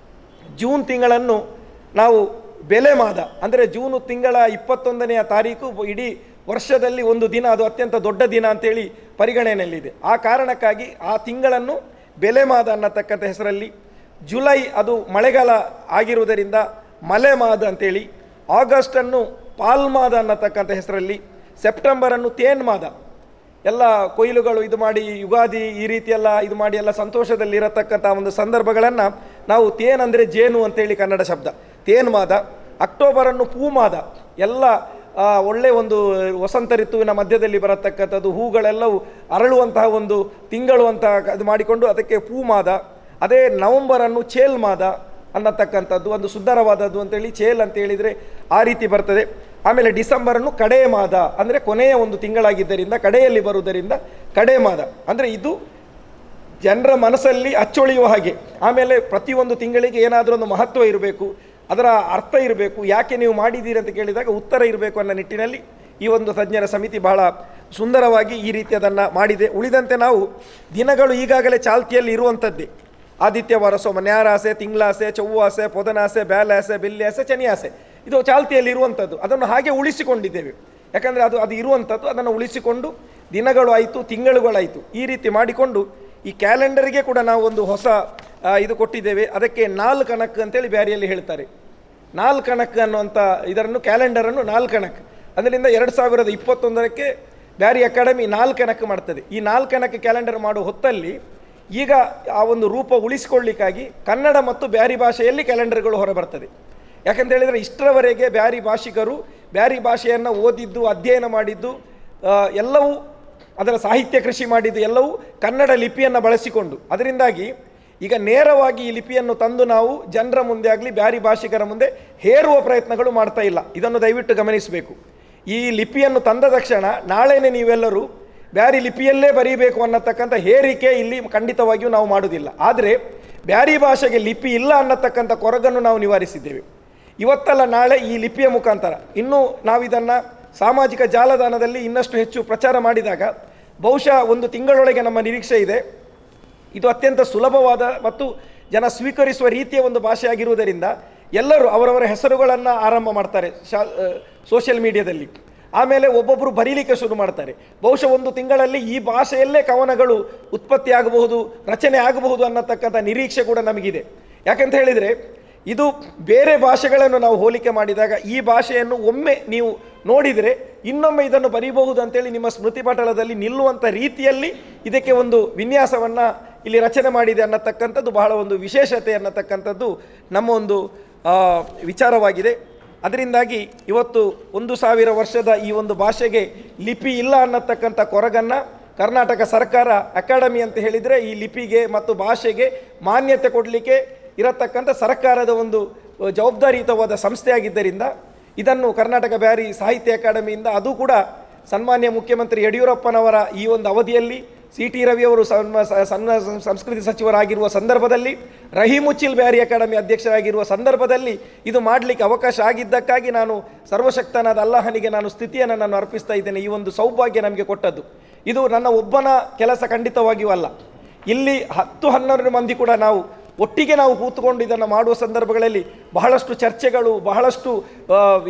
Speaker 3: ಜೂನ್ ತಿಂಗಳನ್ನು ನಾವು ಬೆಲೆ ಮಾದ, ಅಂದರೆ ಜೂನು ತಿಂಗಳ 21ನೇ ತಾರೀಕು ಇಡೀ ವರ್ಷದಲ್ಲಿ ಒಂದು ದಿನ, ಅದು ಅತ್ಯಂತ ದೊಡ್ಡ ದಿನ ಅಂತೇಳಿ ಪರಿಗಣನೆಯಲ್ಲಿದೆ. ಆ ಕಾರಣಕ್ಕಾಗಿ ಆ ತಿಂಗಳನ್ನು ಬೆಲೆ ಮಾದ ಅನ್ನತಕ್ಕಂಥ ಹೆಸರಲ್ಲಿ. ಜುಲೈ ಅದು ಮಳೆಗಾಲ ಆಗಿರುವುದರಿಂದ ಮಲೆ ಮಾದ ಅಂತೇಳಿ. ಆಗಸ್ಟನ್ನು ಪಾಲ್ಮಾದ ಅನ್ನತಕ್ಕಂಥ ಹೆಸರಲ್ಲಿ. ಸೆಪ್ಟೆಂಬರನ್ನು ತೇನ್ ಮಾದ, ಎಲ್ಲ ಕೊಯ್ಲುಗಳು ಇದು ಮಾಡಿ ಯುಗಾದಿ ಈ ರೀತಿಯೆಲ್ಲ ಇದು ಮಾಡಿ ಎಲ್ಲ ಸಂತೋಷದಲ್ಲಿರತಕ್ಕಂಥ ಒಂದು ಸಂದರ್ಭಗಳನ್ನು ನಾವು ತೇನ್ ಅಂದರೆ ಜೇನು ಅಂತೇಳಿ ಕನ್ನಡ ಶಬ್ದ, ತೇನ್ ಮಾದ. ಅಕ್ಟೋಬರನ್ನು ಪೂಮಾದ, ಎಲ್ಲ ಒಳ್ಳೆಯ ಒಂದು ವಸಂತ ಋತುವಿನ ಮಧ್ಯದಲ್ಲಿ ಬರತಕ್ಕಂಥದ್ದು, ಹೂಗಳೆಲ್ಲವೂ ಅರಳುವಂತಹ ಒಂದು ತಿಂಗಳು ಅಂತ ಅದು ಮಾಡಿಕೊಂಡು ಅದಕ್ಕೆ ಪೂಮಾದ. ಅದೇ ನವಂಬರನ್ನು ಚೇಲ್ ಮಾದ ಅನ್ನತಕ್ಕಂಥದ್ದು, ಒಂದು ಸುಂದರವಾದದ್ದು ಅಂತೇಳಿ ಚೇಲ್ ಅಂತ ಹೇಳಿದರೆ ಆ ರೀತಿ ಬರ್ತದೆ. ಆಮೇಲೆ ಡಿಸೆಂಬರನ್ನು ಕಡೇ ಮಾದ, ಅಂದರೆ ಕೊನೆಯ ಒಂದು ತಿಂಗಳಾಗಿದ್ದರಿಂದ ಕಡೆಯಲ್ಲಿ ಬರುವುದರಿಂದ ಕಡೇ ಮಾದ. ಅಂದರೆ ಇದು ಜನರ ಮನಸ್ಸಲ್ಲಿ ಅಚ್ಚೊಳಿಯುವ ಹಾಗೆ. ಆಮೇಲೆ ಪ್ರತಿಯೊಂದು ತಿಂಗಳಿಗೆ ಏನಾದರೂ ಒಂದು ಮಹತ್ವ ಇರಬೇಕು, ಅದರ ಅರ್ಥ ಇರಬೇಕು. ಯಾಕೆ ನೀವು ಮಾಡಿದ್ದೀರಿ ಅಂತ ಕೇಳಿದಾಗ ಉತ್ತರ ಇರಬೇಕು ಅನ್ನೋ ನಿಟ್ಟಿನಲ್ಲಿ ಈ ಒಂದು ತಜ್ಞರ ಸಮಿತಿ ಬಹಳ ಸುಂದರವಾಗಿ ಈ ರೀತಿ ಅದನ್ನು ಮಾಡಿದೆ. ಉಳಿದಂತೆ ನಾವು ದಿನಗಳು ಈಗಾಗಲೇ ಚಾಲ್ತಿಯಲ್ಲಿ ಇರುವಂಥದ್ದೇ. ಆದಿತ್ಯವಾರ, ಸೋಮ, ನ್ಯಾರಾಸೆ, ತಿಂಗಳಾಸೆ, ಚೌವಾಸೆ, ಪೊದನಾಸೆ, ಬ್ಯಾಲಾಸೆ, ಬೆಲ್ಲಿಯಾಸೆ, ಚನಿಯಾಸೆ, ಇದು ಚಾಲ್ತಿಯಲ್ಲಿ ಇರುವಂಥದ್ದು. ಅದನ್ನು ಹಾಗೆ ಉಳಿಸಿಕೊಂಡಿದ್ದೇವೆ. ಯಾಕಂದರೆ ಅದು ಇರುವಂಥದ್ದು, ಅದನ್ನು ಉಳಿಸಿಕೊಂಡು ದಿನಗಳು ಆಯಿತು, ತಿಂಗಳುಗಳಾಯಿತು, ಈ ರೀತಿ ಮಾಡಿಕೊಂಡು ಈ ಕ್ಯಾಲೆಂಡರ್ಗೆ ಕೂಡ ನಾವು ಒಂದು ಹೊಸ ಇದು ಕೊಟ್ಟಿದ್ದೇವೆ. ಅದಕ್ಕೆ 4 ಕಣಕ್ ಅಂತೇಳಿ ಬ್ಯಾರಿಯಲ್ಲಿ ಹೇಳ್ತಾರೆ. 4 ಕಣಕ್ ಅನ್ನುವಂಥ ಇದನ್ನು ಕ್ಯಾಲೆಂಡರನ್ನು 4 ಕಣಕ್ ಅದರಿಂದ 2021ಕ್ಕೆ ಬ್ಯಾರಿ ಅಕಾಡೆಮಿ 4 ಕಣಕ್ ಮಾಡ್ತದೆ. ಈ 4 ಕಣಕ್ ಕ್ಯಾಲೆಂಡರ್ ಮಾಡುವ ಹೊತ್ತಲ್ಲಿ ಈಗ ಆ ಒಂದು ರೂಪ ಉಳಿಸಿಕೊಳ್ಳಿಕ್ಕಾಗಿ ಕನ್ನಡ ಮತ್ತು ಬ್ಯಾರಿ ಭಾಷೆಯಲ್ಲಿ ಕ್ಯಾಲೆಂಡರ್ಗಳು ಹೊರಬರ್ತದೆ. ಯಾಕಂತ ಹೇಳಿದರೆ ಇಷ್ಟರವರೆಗೆ ಬ್ಯಾರಿ ಭಾಷಿಕರು ಬ್ಯಾರಿ ಭಾಷೆಯನ್ನು ಓದಿದ್ದು, ಅಧ್ಯಯನ ಮಾಡಿದ್ದು, ಎಲ್ಲವೂ ಅದರ ಸಾಹಿತ್ಯ ಕೃಷಿ ಮಾಡಿದ್ದು ಎಲ್ಲವೂ ಕನ್ನಡ ಲಿಪಿಯನ್ನು ಬಳಸಿಕೊಂಡು, ಅದರಿಂದಾಗಿ ಈಗ ನೇರವಾಗಿ ಈ ಲಿಪಿಯನ್ನು ತಂದು ನಾವು ಜನರ ಮುಂದೆ ಆಗಲಿ ಬ್ಯಾರಿ ಭಾಷಿಕರ ಮುಂದೆ ಹೇರುವ ಪ್ರಯತ್ನಗಳು ಮಾಡ್ತಾ ಇಲ್ಲ. ಇದನ್ನು ದಯವಿಟ್ಟು ಗಮನಿಸಬೇಕು. ಈ ಲಿಪಿಯನ್ನು ತಂದ ತಕ್ಷಣ ನಾಳೆನೇ ನೀವೆಲ್ಲರೂ ಬ್ಯಾರಿ ಲಿಪಿಯಲ್ಲೇ ಬರೀಬೇಕು ಅನ್ನತಕ್ಕಂಥ ಹೇರಿಕೆ ಇಲ್ಲಿ ಖಂಡಿತವಾಗಿಯೂ ನಾವು ಮಾಡುವುದಿಲ್ಲ. ಆದರೆ ಬ್ಯಾರಿ ಭಾಷೆಗೆ ಲಿಪಿ ಇಲ್ಲ ಅನ್ನತಕ್ಕಂಥ ಕೊರಗನ್ನು ನಾವು ನಿವಾರಿಸಿದ್ದೇವೆ. ಇವತ್ತಲ್ಲ ನಾಳೆ ಈ ಲಿಪಿಯ ಮುಖಾಂತರ ಇನ್ನೂ ನಾವು ಇದನ್ನು ಸಾಮಾಜಿಕ ಜಾಲತಾಣದಲ್ಲಿ ಇನ್ನಷ್ಟು ಹೆಚ್ಚು ಪ್ರಚಾರ ಮಾಡಿದಾಗ ಬಹುಶಃ 1 ತಿಂಗಳೊಳಗೆ ನಮ್ಮ ನಿರೀಕ್ಷೆ ಇದೆ. ಇದು ಅತ್ಯಂತ ಸುಲಭವಾದ ಮತ್ತು ಜನ ಸ್ವೀಕರಿಸುವ ರೀತಿಯ ಒಂದು ಭಾಷೆ ಆಗಿರುವುದರಿಂದ ಎಲ್ಲರೂ ಅವರವರ ಹೆಸರುಗಳನ್ನು ಆರಂಭ ಮಾಡ್ತಾರೆ ಸೋಷಿಯಲ್ ಮೀಡಿಯಾದಲ್ಲಿ. ಆಮೇಲೆ ಒಬ್ಬೊಬ್ಬರು ಬರೀಲಿಕ್ಕೆ ಶುರು ಮಾಡ್ತಾರೆ. ಬಹುಶಃ 1 ತಿಂಗಳಲ್ಲಿ ಈ ಭಾಷೆಯಲ್ಲೇ ಕವನಗಳು ಉತ್ಪತ್ತಿ ಆಗಬಹುದು, ರಚನೆ ಆಗಬಹುದು ಅನ್ನತಕ್ಕಂಥ ನಿರೀಕ್ಷೆ ಕೂಡ ನಮಗಿದೆ. ಯಾಕಂತ ಹೇಳಿದರೆ ಇದು ಬೇರೆ ಭಾಷೆಗಳನ್ನು ನಾವು ಹೋಲಿಕೆ ಮಾಡಿದಾಗ ಈ ಭಾಷೆಯನ್ನು ಒಮ್ಮೆ ನೀವು ನೋಡಿದರೆ ಇನ್ನೊಮ್ಮೆ ಇದನ್ನು ಬರೀಬಹುದು ಅಂತೇಳಿ ನಿಮ್ಮ ಸ್ಮೃತಿ ಪಟಲದಲ್ಲಿ ನಿಲ್ಲುವಂಥ ರೀತಿಯಲ್ಲಿ ಇದಕ್ಕೆ ಒಂದು ವಿನ್ಯಾಸವನ್ನು ಇಲ್ಲಿ ರಚನೆ ಮಾಡಿದೆ ಅನ್ನತಕ್ಕಂಥದ್ದು ಬಹಳ ಒಂದು ವಿಶೇಷತೆ ಅನ್ನತಕ್ಕಂಥದ್ದು ನಮ್ಮ ಒಂದು ವಿಚಾರವಾಗಿದೆ. ಅದರಿಂದಾಗಿ ಇವತ್ತು 1000 ವರ್ಷದ ಈ ಒಂದು ಭಾಷೆಗೆ ಲಿಪಿ ಇಲ್ಲ ಅನ್ನತಕ್ಕಂಥ ಕೊರಗನ್ನು ಕರ್ನಾಟಕ ಸರ್ಕಾರ ಅಕಾಡೆಮಿ ಅಂತ ಹೇಳಿದರೆ ಈ ಲಿಪಿಗೆ ಮತ್ತು ಭಾಷೆಗೆ ಮಾನ್ಯತೆ ಕೊಡಲಿಕ್ಕೆ ಇರತಕ್ಕಂಥ ಸರ್ಕಾರದ ಒಂದು ಜವಾಬ್ದಾರಿಯುತವಾದ ಸಂಸ್ಥೆಯಾಗಿದ್ದರಿಂದ ಇದನ್ನು ಕರ್ನಾಟಕ ಬ್ಯಾರಿ ಸಾಹಿತ್ಯ ಅಕಾಡೆಮಿಯಿಂದ, ಅದು ಕೂಡ ಸನ್ಮಾನ್ಯ ಮುಖ್ಯಮಂತ್ರಿ ಯಡಿಯೂರಪ್ಪನವರ ಈ ಒಂದು ಅವಧಿಯಲ್ಲಿ ಸಿ.ಟಿ. ರವಿಯವರು ಸಂಸ್ಕೃತಿ ಸಚಿವರಾಗಿರುವ ಸಂದರ್ಭದಲ್ಲಿ, ರಹೀಮುಚ್ಚಿಲ್ ಬ್ಯಾರಿ ಅಕಾಡೆಮಿ ಅಧ್ಯಕ್ಷರಾಗಿರುವ ಸಂದರ್ಭದಲ್ಲಿ ಇದು ಮಾಡಲಿಕ್ಕೆ ಅವಕಾಶ ಆಗಿದ್ದಕ್ಕಾಗಿ ನಾನು ಸರ್ವಶಕ್ತನಾದ ಅಲ್ಲಾಹನಿಗೆ ನಾನು ಸ್ತುತಿಯನ್ನು ನಾನು ಅರ್ಪಿಸ್ತಾ ಇದ್ದೇನೆ. ಈ ಒಂದು ಸೌಭಾಗ್ಯ ನಮಗೆ ಕೊಟ್ಟದ್ದು ಇದು ನನ್ನ ಒಬ್ಬನ ಕೆಲಸ ಖಂಡಿತವಾಗಿಯೂ ಅಲ್ಲ. ಇಲ್ಲಿ 10-12 ಮಂದಿ ಕೂಡ ನಾವು ಒಟ್ಟಿಗೆ ನಾವು ಕೂತ್ಕೊಂಡು ಇದನ್ನು ಮಾಡುವ ಸಂದರ್ಭಗಳಲ್ಲಿ ಬಹಳಷ್ಟು ಚರ್ಚೆಗಳು, ಬಹಳಷ್ಟು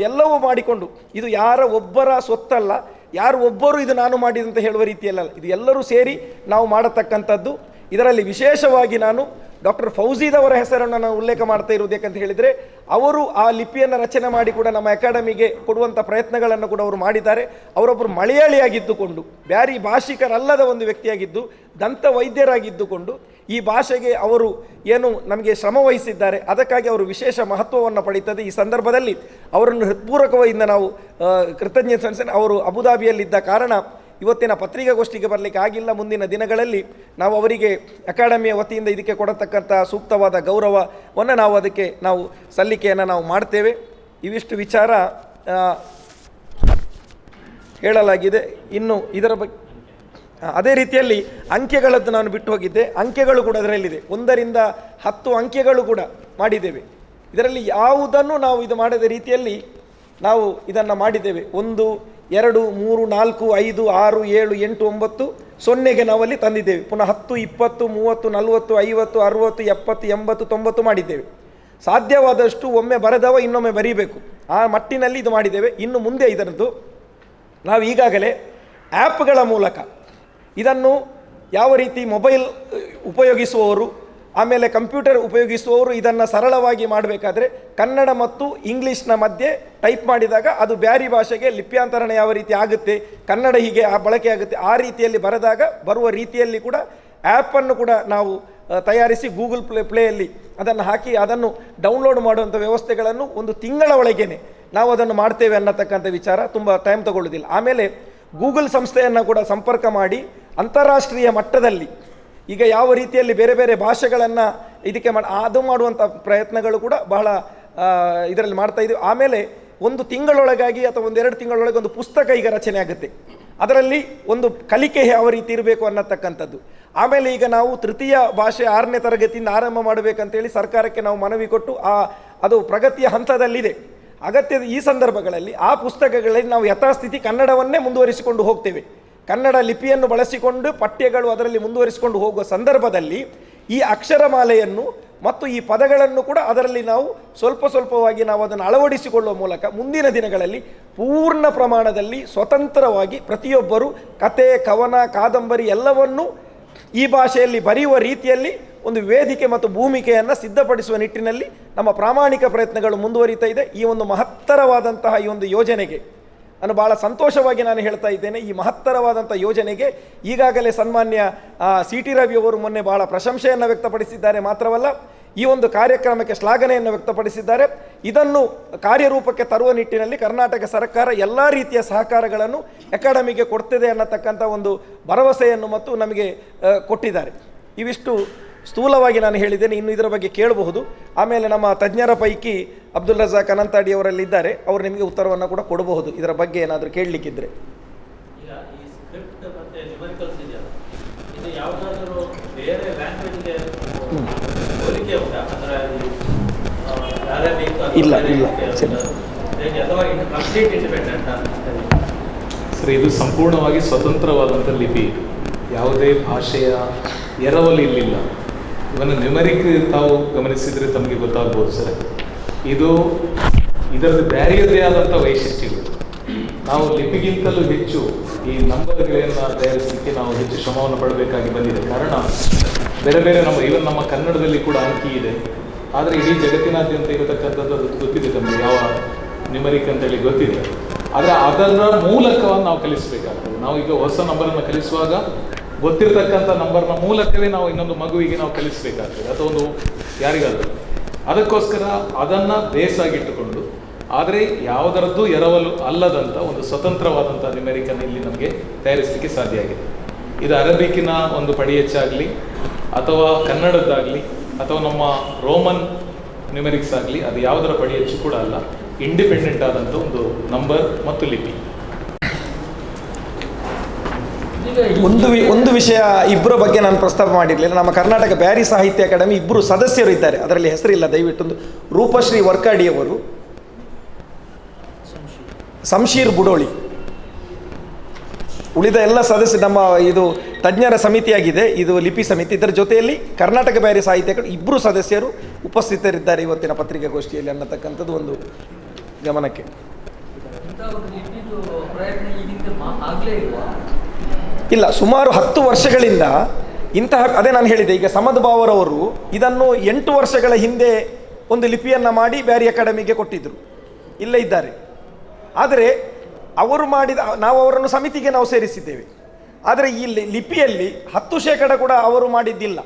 Speaker 3: ಎಲ್ಲವೂ ಮಾಡಿಕೊಂಡು, ಇದು ಯಾರ ಒಬ್ಬರ ಸ್ವತ್ತಲ್ಲ, ಯಾರು ಒಬ್ಬರು ಇದು ನಾನು ಮಾಡಿದಂತ ಹೇಳುವ ರೀತಿಯಲ್ಲ, ಇದು ಎಲ್ಲರೂ ಸೇರಿ ನಾವು ಮಾಡತಕ್ಕಂಥದ್ದು. ಇದರಲ್ಲಿ ವಿಶೇಷವಾಗಿ ನಾನು ಡಾಕ್ಟರ್ ಫೌಜೀದವರ ಹೆಸರನ್ನು ನಾನು ಉಲ್ಲೇಖ ಮಾಡ್ತಾ ಇರುವುದು ಯಾಕಂತ ಹೇಳಿದರೆ, ಅವರು ಆ ಲಿಪಿಯನ್ನು ರಚನೆ ಮಾಡಿ ಕೂಡ ನಮ್ಮ ಅಕಾಡೆಮಿಗೆ ಕೊಡುವಂಥ ಪ್ರಯತ್ನಗಳನ್ನು ಕೂಡ ಅವರು ಮಾಡಿದ್ದಾರೆ. ಅವರೊಬ್ಬರು ಮಲಯಾಳಿಯಾಗಿದ್ದುಕೊಂಡು, ಬ್ಯಾರಿ ಭಾಷಿಕರಲ್ಲದ ಒಂದು ವ್ಯಕ್ತಿಯಾಗಿದ್ದು, ದಂತ ವೈದ್ಯರಾಗಿದ್ದುಕೊಂಡು ಈ ಭಾಷೆಗೆ ಅವರು ಏನು ನಮಗೆ ಶ್ರಮ ವಹಿಸಿದ್ದಾರೆ, ಅದಕ್ಕಾಗಿ ಅವರು ವಿಶೇಷ ಮಹತ್ವವನ್ನು ಪಡೀತದೆ. ಈ ಸಂದರ್ಭದಲ್ಲಿ ಅವರನ್ನು ಹೃತ್ಪೂರ್ವಕವಾಗಿ ನಾವು ಕೃತಜ್ಞತೆ ಸಲ್ಲಿಸಿ, ಅವರು ಅಬುದಾಬಿಯಲ್ಲಿದ್ದ ಕಾರಣ ಇವತ್ತಿನ ಪತ್ರಿಕಾಗೋಷ್ಠಿಗೆ ಬರಲಿಕ್ಕೆ ಆಗಿಲ್ಲ. ಮುಂದಿನ ದಿನಗಳಲ್ಲಿ ನಾವು ಅವರಿಗೆ ಅಕಾಡೆಮಿಯ ವತಿಯಿಂದ ಇದಕ್ಕೆ ಕೊಡತಕ್ಕಂಥ ಸೂಕ್ತವಾದ ಗೌರವವನ್ನು ನಾವು ಅದಕ್ಕೆ ನಾವು ಸಲ್ಲಿಕೆಯನ್ನು ನಾವು ಮಾಡ್ತೇವೆ. ಇವಿಷ್ಟು ವಿಚಾರ ಹೇಳಲಾಗಿದೆ. ಇನ್ನು ಇದರ ಬಗ್ಗೆ ಅದೇ ರೀತಿಯಲ್ಲಿ ಅಂಕೆಗಳದ್ದು ನಾನು ಬಿಟ್ಟು ಹೋಗಿದ್ದೆ. ಅಂಕೆಗಳು ಕೂಡ ಅದರಲ್ಲಿದೆ. 1 ರಿಂದ 10 ಅಂಕೆಗಳು ಕೂಡ ಮಾಡಿದ್ದೇವೆ. ಇದರಲ್ಲಿ ಯಾವುದನ್ನು ನಾವು ಇದು ಮಾಡದ ರೀತಿಯಲ್ಲಿ ನಾವು ಇದನ್ನು ಮಾಡಿದ್ದೇವೆ. 1, 2, 3, 4, 5, 6, 7, 8, 9 0ಗೆ ನಾವಲ್ಲಿ ತಂದಿದ್ದೇವೆ. ಪುನಃ 10, 20, 30, 40, 50, 60, 70, 80, 90 ಮಾಡಿದ್ದೇವೆ. ಸಾಧ್ಯವಾದಷ್ಟು ಒಮ್ಮೆ ಬರೆದವ ಇನ್ನೊಮ್ಮೆ ಬರೀಬೇಕು, ಆ ಮಟ್ಟಿನಲ್ಲಿ ಇದು ಮಾಡಿದ್ದೇವೆ. ಇನ್ನು ಮುಂದೆ ಇದರದ್ದು ನಾವು ಈಗಾಗಲೇ ಆ್ಯಪ್ಗಳ ಮೂಲಕ ಇದನ್ನು ಯಾವ ರೀತಿ ಮೊಬೈಲ್ ಉಪಯೋಗಿಸುವವರು, ಆಮೇಲೆ ಕಂಪ್ಯೂಟರ್ ಉಪಯೋಗಿಸುವವರು ಇದನ್ನು ಸರಳವಾಗಿ ಮಾಡಬೇಕಾದ್ರೆ ಕನ್ನಡ ಮತ್ತು ಇಂಗ್ಲೀಷ್ನ ಮಧ್ಯೆ ಟೈಪ್ ಮಾಡಿದಾಗ ಅದು ಬ್ಯಾರಿ ಭಾಷೆಗೆ ಲಿಪ್ಯಾಂತರಣ ಯಾವ ರೀತಿ ಆಗುತ್ತೆ, ಕನ್ನಡ ಹೀಗೆ ಬಳಕೆ ಆಗುತ್ತೆ, ಆ ರೀತಿಯಲ್ಲಿ ಬರೆದಾಗ ಬರುವ ರೀತಿಯಲ್ಲಿ ಕೂಡ ಆ್ಯಪನ್ನು ಕೂಡ ನಾವು ತಯಾರಿಸಿ ಗೂಗಲ್ ಪ್ಲೇಯಲ್ಲಿ ಅದನ್ನು ಹಾಕಿ ಅದನ್ನು ಡೌನ್ಲೋಡ್ ಮಾಡುವಂಥ ವ್ಯವಸ್ಥೆಗಳನ್ನು 1 ತಿಂಗಳ ಒಳಗೇನೆ ನಾವು ಅದನ್ನು ಮಾಡ್ತೇವೆ ಅನ್ನತಕ್ಕಂಥ ವಿಚಾರ ತುಂಬ ಟೈಮ್ ತಗೊಳ್ಳೋದಿಲ್ಲ. ಆಮೇಲೆ ಗೂಗಲ್ ಸಂಸ್ಥೆಯನ್ನು ಕೂಡ ಸಂಪರ್ಕ ಮಾಡಿ ಅಂತಾರಾಷ್ಟ್ರೀಯ ಮಟ್ಟದಲ್ಲಿ ಈಗ ಯಾವ ರೀತಿಯಲ್ಲಿ ಬೇರೆ ಬೇರೆ ಭಾಷೆಗಳನ್ನು ಇದಕ್ಕೆ ಅದು ಮಾಡುವಂಥ ಪ್ರಯತ್ನಗಳು ಕೂಡ ಬಹಳ ಇದರಲ್ಲಿ ಮಾಡ್ತಾ ಇದ್ದೀವಿ. ಆಮೇಲೆ 1 ತಿಂಗಳೊಳಗಾಗಿ ಅಥವಾ 1-2 ತಿಂಗಳೊಳಗೆ ಒಂದು ಪುಸ್ತಕ ಈಗ ರಚನೆ ಆಗುತ್ತೆ. ಅದರಲ್ಲಿ ಒಂದು ಕಲಿಕೆ ಯಾವ ರೀತಿ ಇರಬೇಕು ಅನ್ನತಕ್ಕಂಥದ್ದು. ಆಮೇಲೆ ಈಗ ನಾವು ತೃತೀಯ ಭಾಷೆ 6ನೇ ತರಗತಿಯಿಂದ ಆರಂಭ ಮಾಡಬೇಕಂತೇಳಿ ಸರ್ಕಾರಕ್ಕೆ ನಾವು ಮನವಿ ಕೊಟ್ಟು ಅದು ಪ್ರಗತಿಯ ಹಂತದಲ್ಲಿದೆ. ಅಗತ್ಯದ ಈ ಸಂದರ್ಭಗಳಲ್ಲಿ ಆ ಪುಸ್ತಕಗಳಲ್ಲಿ ನಾವು ಯಥಾಸ್ಥಿತಿ ಕನ್ನಡವನ್ನೇ ಮುಂದುವರಿಸಿಕೊಂಡು ಹೋಗ್ತೇವೆ. ಕನ್ನಡ ಲಿಪಿಯನ್ನು ಬಳಸಿಕೊಂಡು ಪಠ್ಯಗಳು ಅದರಲ್ಲಿ ಮುಂದುವರಿಸಿಕೊಂಡು ಹೋಗುವ ಸಂದರ್ಭದಲ್ಲಿ ಈ ಅಕ್ಷರಮಾಲೆಯನ್ನು ಮತ್ತು ಈ ಪದಗಳನ್ನು ಕೂಡ ಅದರಲ್ಲಿ ನಾವು ಸ್ವಲ್ಪವಾಗಿ ನಾವು ಅದನ್ನು ಅಳವಡಿಸಿಕೊಳ್ಳುವ ಮೂಲಕ ಮುಂದಿನ ದಿನಗಳಲ್ಲಿ ಪೂರ್ಣ ಪ್ರಮಾಣದಲ್ಲಿ ಸ್ವತಂತ್ರವಾಗಿ ಪ್ರತಿಯೊಬ್ಬರು ಕತೆ, ಕವನ, ಕಾದಂಬರಿ ಎಲ್ಲವನ್ನೂ ಈ ಭಾಷೆಯಲ್ಲಿ ಬರೆಯುವ ರೀತಿಯಲ್ಲಿ ಒಂದು ವೇದಿಕೆ ಮತ್ತು ಭೂಮಿಕೆಯನ್ನು ಸಿದ್ಧಪಡಿಸುವ ನಿಟ್ಟಿನಲ್ಲಿ ನಮ್ಮ ಪ್ರಾಮಾಣಿಕ ಪ್ರಯತ್ನಗಳು ಮುಂದುವರಿತಾ ಇದೆ. ಈ ಒಂದು ಮಹತ್ತರವಾದಂತಹ ಈ ಒಂದು ಯೋಜನೆಗೆ ನಾನು ಭಾಳ ಸಂತೋಷವಾಗಿ ನಾನು ಹೇಳ್ತಾ ಇದ್ದೇನೆ. ಈ ಮಹತ್ತರವಾದಂಥ ಯೋಜನೆಗೆ ಈಗಾಗಲೇ ಸನ್ಮಾನ್ಯ CT ರವಿಯವರು ಮೊನ್ನೆ ಭಾಳ ಪ್ರಶಂಸೆಯನ್ನು ವ್ಯಕ್ತಪಡಿಸಿದ್ದಾರೆ. ಮಾತ್ರವಲ್ಲ, ಈ ಒಂದು ಕಾರ್ಯಕ್ರಮಕ್ಕೆ ಶ್ಲಾಘನೆಯನ್ನು ವ್ಯಕ್ತಪಡಿಸಿದ್ದಾರೆ. ಇದನ್ನು ಕಾರ್ಯರೂಪಕ್ಕೆ ತರುವ ನಿಟ್ಟಿನಲ್ಲಿ ಕರ್ನಾಟಕ ಸರ್ಕಾರ ಎಲ್ಲ ರೀತಿಯ ಸಹಕಾರಗಳನ್ನು ಅಕಾಡೆಮಿಗೆ ಕೊಡ್ತಿದೆ ಅನ್ನತಕ್ಕಂಥ ಒಂದು ಭರವಸೆಯನ್ನು ಮತ್ತು ನಮಗೆ ಕೊಟ್ಟಿದ್ದಾರೆ. ಇವಿಷ್ಟು ಸ್ಥೂಲವಾಗಿ ನಾನು ಹೇಳಿದ್ದೇನೆ. ಇನ್ನು ಇದರ ಬಗ್ಗೆ ಕೇಳಬಹುದು. ಆಮೇಲೆ ನಮ್ಮ ತಜ್ಞರ ಪೈಕಿ ಅಬ್ದುಲ್ ರಜಾಕ್ ಅನಂತಾಡಿ ಅವರಲ್ಲಿದ್ದಾರೆ, ಅವರು ನಿಮಗೆ ಉತ್ತರವನ್ನು ಕೂಡ ಕೊಡಬಹುದು ಇದರ ಬಗ್ಗೆ ಏನಾದರೂ ಕೇಳಲಿಕ್ಕಿದ್ರೆ. ಇಲ್ಲ
Speaker 4: ಸರ್, ಇದು ಸಂಪೂರ್ಣವಾಗಿ ಸ್ವತಂತ್ರವಾದಂಥ ಲಿಪಿ. ಯಾವುದೇ ಭಾಷೆಯ ಎರವಲು ಇಲ್ಲಿಲ್ಲ. ಇವನ್ನ ನ್ಯೂಮರಿಕ್ ತಾವು ಗಮನಿಸಿದರೆ ತಮಗೆ ಗೊತ್ತಾಗ್ಬೋದು ಸರ್. ಇದರದ್ದು ಬ್ಯಾರಿಯದೇ ಆದಂಥ ವೈಶಿಷ್ಟ್ಯಗಳು. ನಾವು ಲಿಪಿಗಿಂತಲೂ ಹೆಚ್ಚು ಈ ನಂಬರ್ಗಳನ್ನು ತಯಾರಿಸಲಿಕ್ಕೆ ನಾವು ಹೆಚ್ಚು ಶ್ರಮವನ್ನು ಪಡಬೇಕಾಗಿ ಬಂದಿದೆ. ಕಾರಣ ಬೇರೆ ಬೇರೆ ನಮ್ಮ ಕನ್ನಡದಲ್ಲಿ ಕೂಡ ಅಂಕಿ ಇದೆ, ಆದರೆ ಇಡೀ ಜಗತ್ತಿನಾದ್ಯಂತ ಇರತಕ್ಕಂಥದ್ದು ಗೊತ್ತಿದೆ ತಮಗೆ, ಯಾವ ನ್ಯೂಮರಿಕ್ ಅಂತೇಳಿ ಗೊತ್ತಿದೆ. ಆದರೆ ಅದರ ಮೂಲಕವನ್ನು ನಾವು ಕಲಿಸಬೇಕಾಗ್ತದೆ. ನಾವು ಈಗ ಹೊಸ ನಂಬರನ್ನು ಕಲಿಸುವಾಗ ಗೊತ್ತಿರತಕ್ಕಂಥ ನಂಬರ್ನ ಮೂಲಕವೇ ನಾವು ಇನ್ನೊಂದು ಮಗುವಿಗೆ ನಾವು ಕಲಿಸಬೇಕಾಗ್ತದೆ, ಅಥವಾ ಒಂದು ಯಾರಿಗಾದರೂ. ಅದಕ್ಕೋಸ್ಕರ ಅದನ್ನು ಬೇಸಾಗಿಟ್ಟುಕೊಂಡು, ಆದರೆ ಯಾವುದರದ್ದು ಎರವಲು ಅಲ್ಲದಂಥ ಒಂದು ಸ್ವತಂತ್ರವಾದಂಥ ನ್ಯೂಮೆರಿಕನ್ನು ಇಲ್ಲಿ ನಮಗೆ ತಯಾರಿಸಲಿಕ್ಕೆ ಸಾಧ್ಯ ಆಗಿದೆ. ಇದು ಅರಬಿಕ್ಕಿನ ಒಂದು ಪಡಿ ಹೆಚ್ಚಾಗಲಿ, ಅಥವಾ ಕನ್ನಡದ್ದಾಗಲಿ, ಅಥವಾ ನಮ್ಮ ರೋಮನ್ ನ್ಯೂಮೆರಿಕ್ಸ್ ಆಗಲಿ, ಅದು ಯಾವುದರ ಪಡಿ ಹೆಚ್ಚು ಕೂಡ ಅಲ್ಲ. ಇಂಡಿಪೆಂಡೆಂಟ್ ಆದಂಥ ಒಂದು ನಂಬರ್ ಮತ್ತು ಲಿಪಿ.
Speaker 3: ಒಂದು ವಿಷಯ ಇಬ್ಬರ ಬಗ್ಗೆ ನಾನು ಪ್ರಸ್ತಾಪ ಮಾಡಿರಲಿಲ್ಲ. ನಮ್ಮ ಕರ್ನಾಟಕ ಬ್ಯಾರಿ ಸಾಹಿತ್ಯ ಅಕಾಡೆಮಿ 2 ಸದಸ್ಯರು ಇದ್ದಾರೆ, ಅದರಲ್ಲಿ ಹೆಸರಿಲ್ಲ, ದಯವಿಟ್ಟು. ರೂಪಶ್ರೀ ವರ್ಕಾಡಿಯವರು, ಶಂಶೀರ್ ಬುಡೋಳಿ. ಉಳಿದ ಎಲ್ಲ ಸದಸ್ಯರು ನಮ್ಮ ಇದು ತಜ್ಞರ ಸಮಿತಿಯಾಗಿದೆ ಇದು ಲಿಪಿ ಸಮಿತಿ. ಇದರ ಜೊತೆಯಲ್ಲಿ ಕರ್ನಾಟಕ ಬ್ಯಾರಿ ಸಾಹಿತ್ಯ ಅಕಾಡೆಮಿ ಇಬ್ಬರು ಸದಸ್ಯರು ಉಪಸ್ಥಿತರಿದ್ದಾರೆ ಇವತ್ತಿನ ಪತ್ರಿಕಾಗೋಷ್ಠಿಯಲ್ಲಿ ಅನ್ನತಕ್ಕಂಥದ್ದು ಒಂದು ಗಮನಕ್ಕೆ. ಇಲ್ಲ, ಸುಮಾರು 10 ವರ್ಷಗಳಿಂದ ಇಂತಹ, ಅದೇ ನಾನು ಹೇಳಿದೆ, ಈಗ ಸಮದ್ ಬಾವರವರು ಇದನ್ನು 8 ವರ್ಷಗಳ ಹಿಂದೆ ಒಂದು ಲಿಪಿಯನ್ನು ಮಾಡಿ ಬ್ಯಾರಿ ಅಕಾಡೆಮಿಗೆ ಕೊಟ್ಟಿದ್ದರು, ಇಲ್ಲೇ ಇದ್ದಾರೆ. ಆದರೆ ಅವರು ಮಾಡಿದ, ನಾವು ಅವರನ್ನು ಸಮಿತಿಗೆ ನಾವು ಸೇರಿಸಿದ್ದೇವೆ. ಆದರೆ ಈ ಲಿಪಿಯಲ್ಲಿ 10% ಕೂಡ ಅವರು ಮಾಡಿದ್ದಿಲ್ಲ.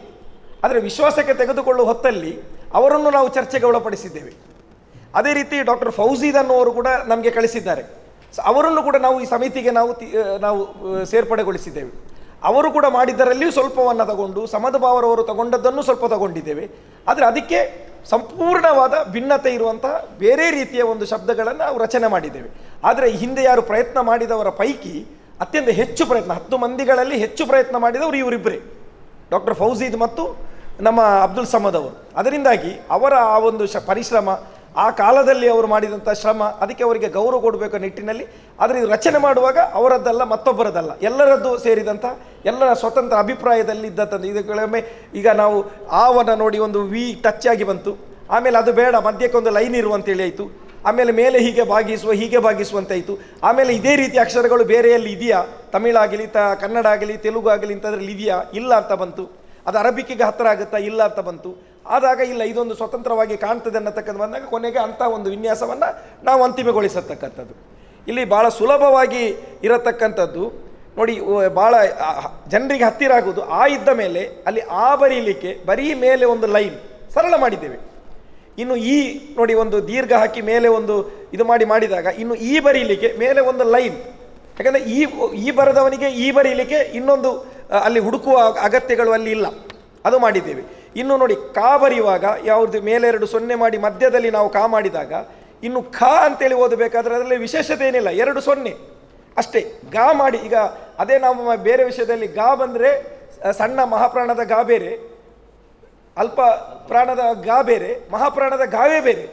Speaker 3: ಆದರೆ ವಿಶ್ವಾಸಕ್ಕೆ ತೆಗೆದುಕೊಳ್ಳುವ ಹೊತ್ತಲ್ಲಿ ಅವರನ್ನು ನಾವು ಚರ್ಚೆಗೆ ಒಳಪಡಿಸಿದ್ದೇವೆ. ಅದೇ ರೀತಿ ಡಾಕ್ಟರ್ ಫೌಜೀದ್ ಅನ್ನುವರು ಕೂಡ ನಮಗೆ ಕಳಿಸಿದ್ದಾರೆ. ಅವರನ್ನು ಕೂಡ ನಾವು ಈ ಸಮಿತಿಗೆ ನಾವು ಸೇರ್ಪಡೆಗೊಳಿಸಿದ್ದೇವೆ. ಅವರು ಕೂಡ ಮಾಡಿದ್ದರಲ್ಲಿಯೂ ಸ್ವಲ್ಪವನ್ನು ತಗೊಂಡು, ಸಮದ್ ಬಾವರವರು ತಗೊಂಡದ್ದನ್ನು ಸ್ವಲ್ಪ ತಗೊಂಡಿದ್ದೇವೆ. ಆದರೆ ಅದಕ್ಕೆ ಸಂಪೂರ್ಣವಾದ ಭಿನ್ನತೆ ಇರುವಂತಹ ಬೇರೆ ರೀತಿಯ ಒಂದು ಶಬ್ದಗಳನ್ನು ನಾವು ರಚನೆ ಮಾಡಿದ್ದೇವೆ. ಆದರೆ ಹಿಂದೆ ಯಾರು ಪ್ರಯತ್ನ ಮಾಡಿದವರ ಪೈಕಿ ಅತ್ಯಂತ ಹೆಚ್ಚು ಪ್ರಯತ್ನ, 10 ಮಂದಿಗಳಲ್ಲಿ ಹೆಚ್ಚು ಪ್ರಯತ್ನ ಮಾಡಿದವರು ಇವರಿಬ್ಬರೇ, ಡಾಕ್ಟರ್ ಫೌಜೀದ್ ಮತ್ತು ನಮ್ಮ ಅಬ್ದುಲ್ ಸಮದ್ ಅವರು. ಅದರಿಂದಾಗಿ ಅವರ ಆ ಒಂದು ಪರಿಶ್ರಮ, ಆ ಕಾಲದಲ್ಲಿ ಅವರು ಮಾಡಿದಂಥ ಶ್ರಮ, ಅದಕ್ಕೆ ಅವರಿಗೆ ಗೌರವ ಕೊಡಬೇಕು ನಿಟ್ಟಿನಲ್ಲಿ. ಆದರೆ ಇದು ರಚನೆ ಮಾಡುವಾಗ ಅವರದ್ದಲ್ಲ, ಮತ್ತೊಬ್ಬರದಲ್ಲ, ಎಲ್ಲರದ್ದು ಸೇರಿದಂಥ ಎಲ್ಲರ ಸ್ವತಂತ್ರ ಅಭಿಪ್ರಾಯದಲ್ಲಿ ಇದ್ದಂಥದ್ದು. ಇದಕ್ಕೊಮ್ಮೆ ಈಗ ನಾವು ಆವನ ನೋಡಿ ಒಂದು ವಿ ಟಚ್ ಆಗಿ ಬಂತು, ಆಮೇಲೆ ಅದು ಬೇಡ ಮಧ್ಯಕ್ಕೆ ಒಂದು ಲೈನ್ ಇರುವಂತೇಳಿ ಆಯಿತು, ಆಮೇಲೆ ಮೇಲೆ ಹೀಗೆ ಭಾಗಿಸುವಂತಾಯಿತು, ಆಮೇಲೆ ಇದೇ ರೀತಿ ಅಕ್ಷರಗಳು ಬೇರೆಯಲ್ಲಿ ಇದೆಯಾ, ತಮಿಳಾಗಲಿ ಕನ್ನಡ ಆಗಲಿ ತೆಲುಗು ಆಗಲಿ ಇಂಥದ್ರಲ್ಲಿ ಇದೆಯಾ, ಇಲ್ಲ ಅಂತ ಬಂತು. ಅದು ಅರಬಿಕ್ಕಿಗೆ ಹತ್ತಿರ ಆಗುತ್ತಾ, ಇಲ್ಲ ಅಂತ ಬಂತು. ಆದಾಗ ಇಲ್ಲ, ಇದೊಂದು ಸ್ವತಂತ್ರವಾಗಿ ಕಾಣ್ತದೆ ಅನ್ನತಕ್ಕಂಥ ಬಂದಾಗ ಕೊನೆಗೆ ಅಂಥ ಒಂದು ವಿನ್ಯಾಸವನ್ನು ನಾವು ಅಂತಿಮಗೊಳಿಸತಕ್ಕಂಥದ್ದು. ಇಲ್ಲಿ ಭಾಳ ಸುಲಭವಾಗಿ ಇರತಕ್ಕಂಥದ್ದು ನೋಡಿ, ಭಾಳ ಜನರಿಗೆ ಹತ್ತಿರ ಆಗುವುದು ಆ ಇದ್ದ ಮೇಲೆ ಅಲ್ಲಿ ಆ ಬರೀಲಿಕ್ಕೆ ಬರೀ ಮೇಲೆ ಒಂದು ಲೈನ್ ಸರಳ ಮಾಡಿದ್ದೇವೆ. ಇನ್ನು ಈ ನೋಡಿ ಒಂದು ದೀರ್ಘ ಹಾಕಿ ಮೇಲೆ ಒಂದು ಇದು ಮಾಡಿದಾಗ ಇನ್ನು ಈ ಬರೀಲಿಕ್ಕೆ ಮೇಲೆ ಒಂದು ಲೈನ್, ಯಾಕಂದರೆ ಈ ಬರೆದವನಿಗೆ ಈ ಬರೀಲಿಕ್ಕೆ ಇನ್ನೊಂದು ಅಲ್ಲಿ ಹುಡುಕುವ ಅಗತ್ಯಗಳು ಅಲ್ಲಿ ಇಲ್ಲ, ಅದು ಮಾಡಿದ್ದೇವೆ. ಇನ್ನು ನೋಡಿ ಕಾ ಬರೆಯುವಾಗ ಯಾವುದು ಮೇಲೆ 2 0 ಮಾಡಿ ಮಧ್ಯದಲ್ಲಿ ನಾವು ಕಾ ಮಾಡಿದಾಗ ಇನ್ನು ಖ ಅಂತೇಳಿ ಓದಬೇಕಾದ್ರೆ ಅದರಲ್ಲಿ ವಿಶೇಷತೆ ಏನಿಲ್ಲ, 2 0 ಅಷ್ಟೇ. ಗಾ ಮಾಡಿ, ಈಗ ಅದೇ ನಾವು ಬೇರೆ ವಿಷಯದಲ್ಲಿ ಗಾ ಬಂದರೆ ಸಣ್ಣ ಮಹಾಪ್ರಾಣದ ಗಾ ಬೇರೆ, ಅಲ್ಪ ಪ್ರಾಣದ ಗಾ ಬೇರೆ, ಮಹಾಪ್ರಾಣದ ಗಾವೇ ಬೇರೆ.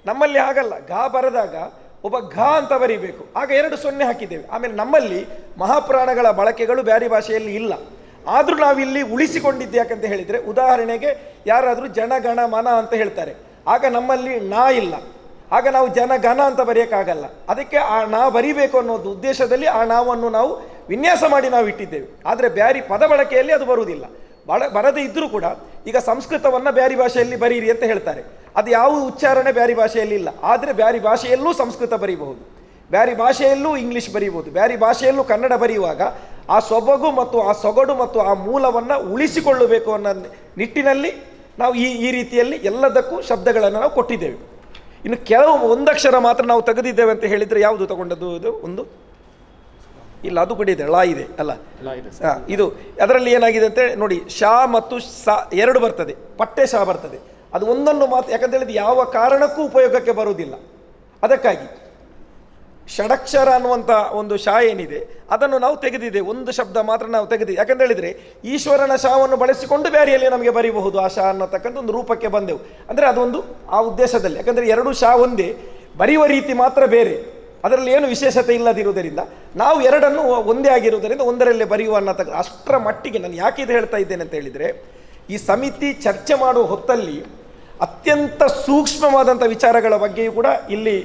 Speaker 3: ನಮ್ಮಲ್ಲಿ ಹಾಗಲ್ಲ, ಗಾ ಬರೆದಾಗ ಒಬ್ಬ ಘಾ ಅಂತ ಬರೀಬೇಕು, ಆಗ 2 0 ಹಾಕಿದ್ದೇವೆ. ಆಮೇಲೆ ನಮ್ಮಲ್ಲಿ ಮಹಾಪ್ರಾಣಗಳ ಬಳಕೆಗಳು ಬ್ಯಾರಿ ಭಾಷೆಯಲ್ಲಿ ಇಲ್ಲ. ಆದರೂ ನಾವಿಲ್ಲಿ ಉಳಿಸಿಕೊಂಡಿದ್ದು ಯಾಕಂತ ಹೇಳಿದರೆ, ಉದಾಹರಣೆಗೆ ಯಾರಾದರೂ ಜನಗಣ ಮನ ಅಂತ ಹೇಳ್ತಾರೆ, ಆಗ ನಮ್ಮಲ್ಲಿ ನಾ ಇಲ್ಲ, ಆಗ ನಾವು ಜನಗಣ ಅಂತ ಬರೆಯೋಕ್ಕಾಗಲ್ಲ. ಅದಕ್ಕೆ ಆ ನಾ ಬರಿಬೇಕು ಅನ್ನೋದು ಉದ್ದೇಶದಲ್ಲಿ ಆ ನಾವನ್ನು ನಾವು ವಿನ್ಯಾಸ ಮಾಡಿ ನಾವು ಇಟ್ಟಿದ್ದೇವೆ. ಆದರೆ ಬ್ಯಾರಿ ಪದ ಬಳಕೆಯಲ್ಲಿ ಅದು ಬರುವುದಿಲ್ಲ. ಬರದೇ ಇದ್ದರೂ ಕೂಡ ಈಗ ಸಂಸ್ಕೃತವನ್ನು ಬ್ಯಾರಿ ಭಾಷೆಯಲ್ಲಿ ಬರೀರಿ ಅಂತ ಹೇಳ್ತಾರೆ, ಅದು ಯಾವ ಉಚ್ಚಾರಣೆ ಬ್ಯಾರಿ ಭಾಷೆಯಲ್ಲಿ ಇಲ್ಲ. ಆದರೆ ಬ್ಯಾರಿ ಭಾಷೆಯಲ್ಲೂ ಸಂಸ್ಕೃತ ಬರೀಬಹುದು, ಬ್ಯಾರಿ ಭಾಷೆಯಲ್ಲೂ ಇಂಗ್ಲೀಷ್ ಬರೀಬಹುದು, ಬ್ಯಾರಿ ಭಾಷೆಯಲ್ಲೂ ಕನ್ನಡ ಬರೆಯುವಾಗ ಆ ಸೊಬಗು ಮತ್ತು ಆ ಸೊಗಡು ಮತ್ತು ಆ ಮೂಲವನ್ನು ಉಳಿಸಿಕೊಳ್ಳಬೇಕು ಅನ್ನೋ ನಿಟ್ಟಿನಲ್ಲಿ ನಾವು ಈ ರೀತಿಯಲ್ಲಿ ಎಲ್ಲದಕ್ಕೂ ಶಬ್ದಗಳನ್ನು ನಾವು ಕೊಟ್ಟಿದ್ದೇವೆ. ಇನ್ನು ಕೆಲವು ಒಂದಕ್ಷರ ಮಾತ್ರ ನಾವು ತೆಗೆದಿದ್ದೇವೆ ಅಂತ ಹೇಳಿದರೆ ಯಾವುದು ತಗೊಂಡದ್ದು? ಇದು ಒಂದು ಇಲ್ಲ, ಅದು ಕೂಡ ಇದೆ, ಳ ಇದೆ ಅಲ್ಲ, ಇದು ಅದರಲ್ಲಿ ಏನಾಗಿದೆ ಅಂತ ನೋಡಿ, ಶಾ ಮತ್ತು ಸ 2 ಬರ್ತದೆ, ಪಟ್ಟೆ ಶಾ ಬರ್ತದೆ. ಅದು ಒಂದನ್ನು ಮಾತ್ರ, ಯಾಕಂತ ಹೇಳಿದ್ರೆ ಯಾವ ಕಾರಣಕ್ಕೂ ಉಪಯೋಗಕ್ಕೆ ಬರುವುದಿಲ್ಲ. ಅದಕ್ಕಾಗಿ ಷಡಕ್ಷರ ಅನ್ನುವಂಥ ಒಂದು ಶಾ ಏನಿದೆ ಅದನ್ನು ನಾವು ತೆಗೆದಿದೆ, ಒಂದು ಶಬ್ದ ಮಾತ್ರ ನಾವು ತೆಗೆದಿದೆ. ಯಾಕಂತ ಹೇಳಿದರೆ ಈಶ್ವರನ ಶಾವನ್ನು ಬಳಸಿಕೊಂಡು ಬ್ಯಾರಿಯಲ್ಲಿ ನಮಗೆ ಬರೀಬಹುದು ಆ ಶಾ ಅನ್ನತಕ್ಕಂಥ ಒಂದು ರೂಪಕ್ಕೆ ಬಂದೆವು. ಅಂದರೆ ಅದೊಂದು ಆ ಉದ್ದೇಶದಲ್ಲಿ, ಯಾಕಂದರೆ 2 ಶಾ ಒಂದೇ, ಬರೆಯುವ ರೀತಿ ಮಾತ್ರ ಬೇರೆ, ಅದರಲ್ಲಿ ಏನು ವಿಶೇಷತೆ ಇಲ್ಲದಿರುವುದರಿಂದ ನಾವು 2 ಒಂದೇ ಆಗಿರುವುದರಿಂದ ಒಂದರಲ್ಲೇ ಬರೆಯುವ ಅನ್ನತಕ್ಕ ಅಷ್ಟರ ಮಟ್ಟಿಗೆ. ನಾನು ಯಾಕೆ ಇದು ಹೇಳ್ತಾ ಇದ್ದೇನೆ ಅಂತ ಹೇಳಿದರೆ, ಈ ಸಮಿತಿ ಚರ್ಚೆ ಮಾಡುವ ಹೊತ್ತಲ್ಲಿ ಅತ್ಯಂತ ಸೂಕ್ಷ್ಮವಾದಂಥ ವಿಚಾರಗಳ ಬಗ್ಗೆಯೂ ಕೂಡ ಇಲ್ಲಿ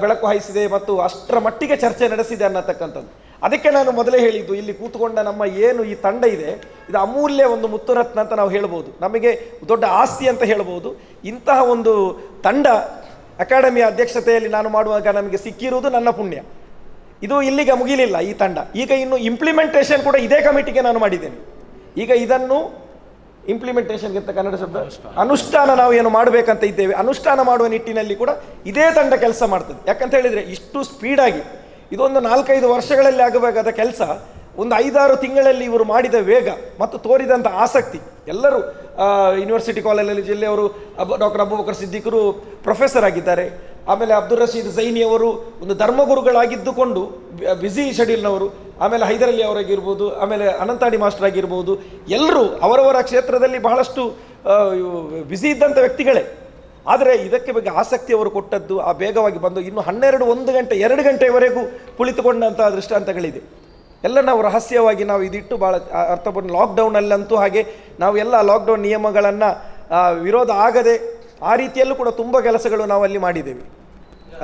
Speaker 3: ಬೆಳಕು ಹಾಯಿಸಿದೆ ಮತ್ತು ಅಷ್ಟರ ಮಟ್ಟಿಗೆ ಚರ್ಚೆ ನಡೆಸಿದೆ ಅನ್ನತಕ್ಕಂಥದ್ದು. ಅದಕ್ಕೆ ನಾನು ಮೊದಲೇ ಹೇಳಿದ್ದು, ಇಲ್ಲಿ ಕೂತ್ಕೊಂಡ ನಮ್ಮ ಏನು ಈ ತಂಡ ಇದೆ ಇದು ಅಮೂಲ್ಯ ಒಂದು ಮುತ್ತುರತ್ನ ಅಂತ ನಾವು ಹೇಳ್ಬೋದು, ನಮಗೆ ದೊಡ್ಡ ಆಸ್ತಿ ಅಂತ ಹೇಳ್ಬೋದು. ಇಂತಹ ಒಂದು ತಂಡ ಅಕಾಡೆಮಿಯ ಅಧ್ಯಕ್ಷತೆಯಲ್ಲಿ ನಾನು ಮಾಡುವಾಗ ನಮಗೆ ಸಿಕ್ಕಿರುವುದು ನನ್ನ ಪುಣ್ಯ. ಇದು ಇಲ್ಲಿಗೆ ಮುಗಿಲಿಲ್ಲ ಈ ತಂಡ, ಈಗ ಇನ್ನು ಇಂಪ್ಲಿಮೆಂಟೇಷನ್ ಕೂಡ ಇದೇ ಕಮಿಟಿಗೆ ನಾನು ಮಾಡಿದ್ದೇನೆ. ಈಗ ಇದನ್ನು ಇಂಪ್ಲಿಮೆಂಟೇಷನ್ಗಿಂತ ಕನ್ನಡ ಶಬ್ದ ಅನುಷ್ಠಾನ ನಾವು ಏನು ಮಾಡಬೇಕಂತ ಇದ್ದೇವೆ, ಅನುಷ್ಠಾನ ಮಾಡುವ ನಿಟ್ಟಿನಲ್ಲಿ ಕೂಡ ಇದೇ ತಂಡ ಕೆಲಸ ಮಾಡ್ತದೆ. ಯಾಕಂತ ಹೇಳಿದರೆ ಇಷ್ಟು ಸ್ಪೀಡಾಗಿ ಇದೊಂದು 4-5 ವರ್ಷಗಳಲ್ಲಿ ಆಗಬೇಕಾದ ಕೆಲಸ ಒಂದು 5-6 ತಿಂಗಳಲ್ಲಿ ಇವರು ಮಾಡಿದ ವೇಗ ಮತ್ತು ತೋರಿದಂಥ ಆಸಕ್ತಿ. ಎಲ್ಲರೂ ಯೂನಿವರ್ಸಿಟಿ ಕಾಲೇಜಲ್ಲಿ ಜಿಲ್ಲೆಯವರು ಡಾಕ್ಟರ್ ಅಬೂಬಕರ್ ಸಿದ್ದಿಕರು ಪ್ರೊಫೆಸರ್ ಆಗಿದ್ದಾರೆ, ಆಮೇಲೆ ಅಬ್ದುಲ್ ರಶೀದ್ ಝೈನಿಯವರು ಒಂದು ಧರ್ಮಗುರುಗಳಾಗಿದ್ದುಕೊಂಡು ಬ್ಯುಸಿ ಶೆಡ್ಯೂಲ್ನವರು, ಆಮೇಲೆ ಹೈದರಲಿ ಅವರಾಗಿರ್ಬೋದು, ಆಮೇಲೆ ಅನಂತಾಡಿ ಮಾಸ್ಟರ್ ಆಗಿರ್ಬೋದು, ಎಲ್ಲರೂ ಅವರವರ ಕ್ಷೇತ್ರದಲ್ಲಿ ಬಹಳಷ್ಟು ಬ್ಯುಸಿ ಇದ್ದಂಥ ವ್ಯಕ್ತಿಗಳೇ. ಆದರೆ ಇದಕ್ಕೆ ಬಗ್ಗೆ ಆಸಕ್ತಿ ಅವರು ಕೊಟ್ಟದ್ದು, ಆ ಬೇಗವಾಗಿ ಬಂದು ಇನ್ನು 12, 1 ಗಂಟೆ 2 ಗಂಟೆಯವರೆಗೂ ಕುಳಿತುಕೊಂಡಂಥ ದೃಷ್ಟಾಂತಗಳಿದೆ. ಎಲ್ಲ ನಾವು ರಹಸ್ಯವಾಗಿ ನಾವು ಇದಿಟ್ಟು ಭಾಳ ಅರ್ಥಪೂರ್ಣ. ಲಾಕ್ಡೌನಲ್ಲಂತೂ ಹಾಗೆ ನಾವು ಎಲ್ಲ ಲಾಕ್ಡೌನ್ ನಿಯಮಗಳನ್ನು ವಿರೋಧ ಆಗದೆ ಆ ರೀತಿಯಲ್ಲೂ ಕೂಡ ತುಂಬ ಕೆಲಸಗಳು ನಾವು ಅಲ್ಲಿ ಮಾಡಿದ್ದೇವೆ.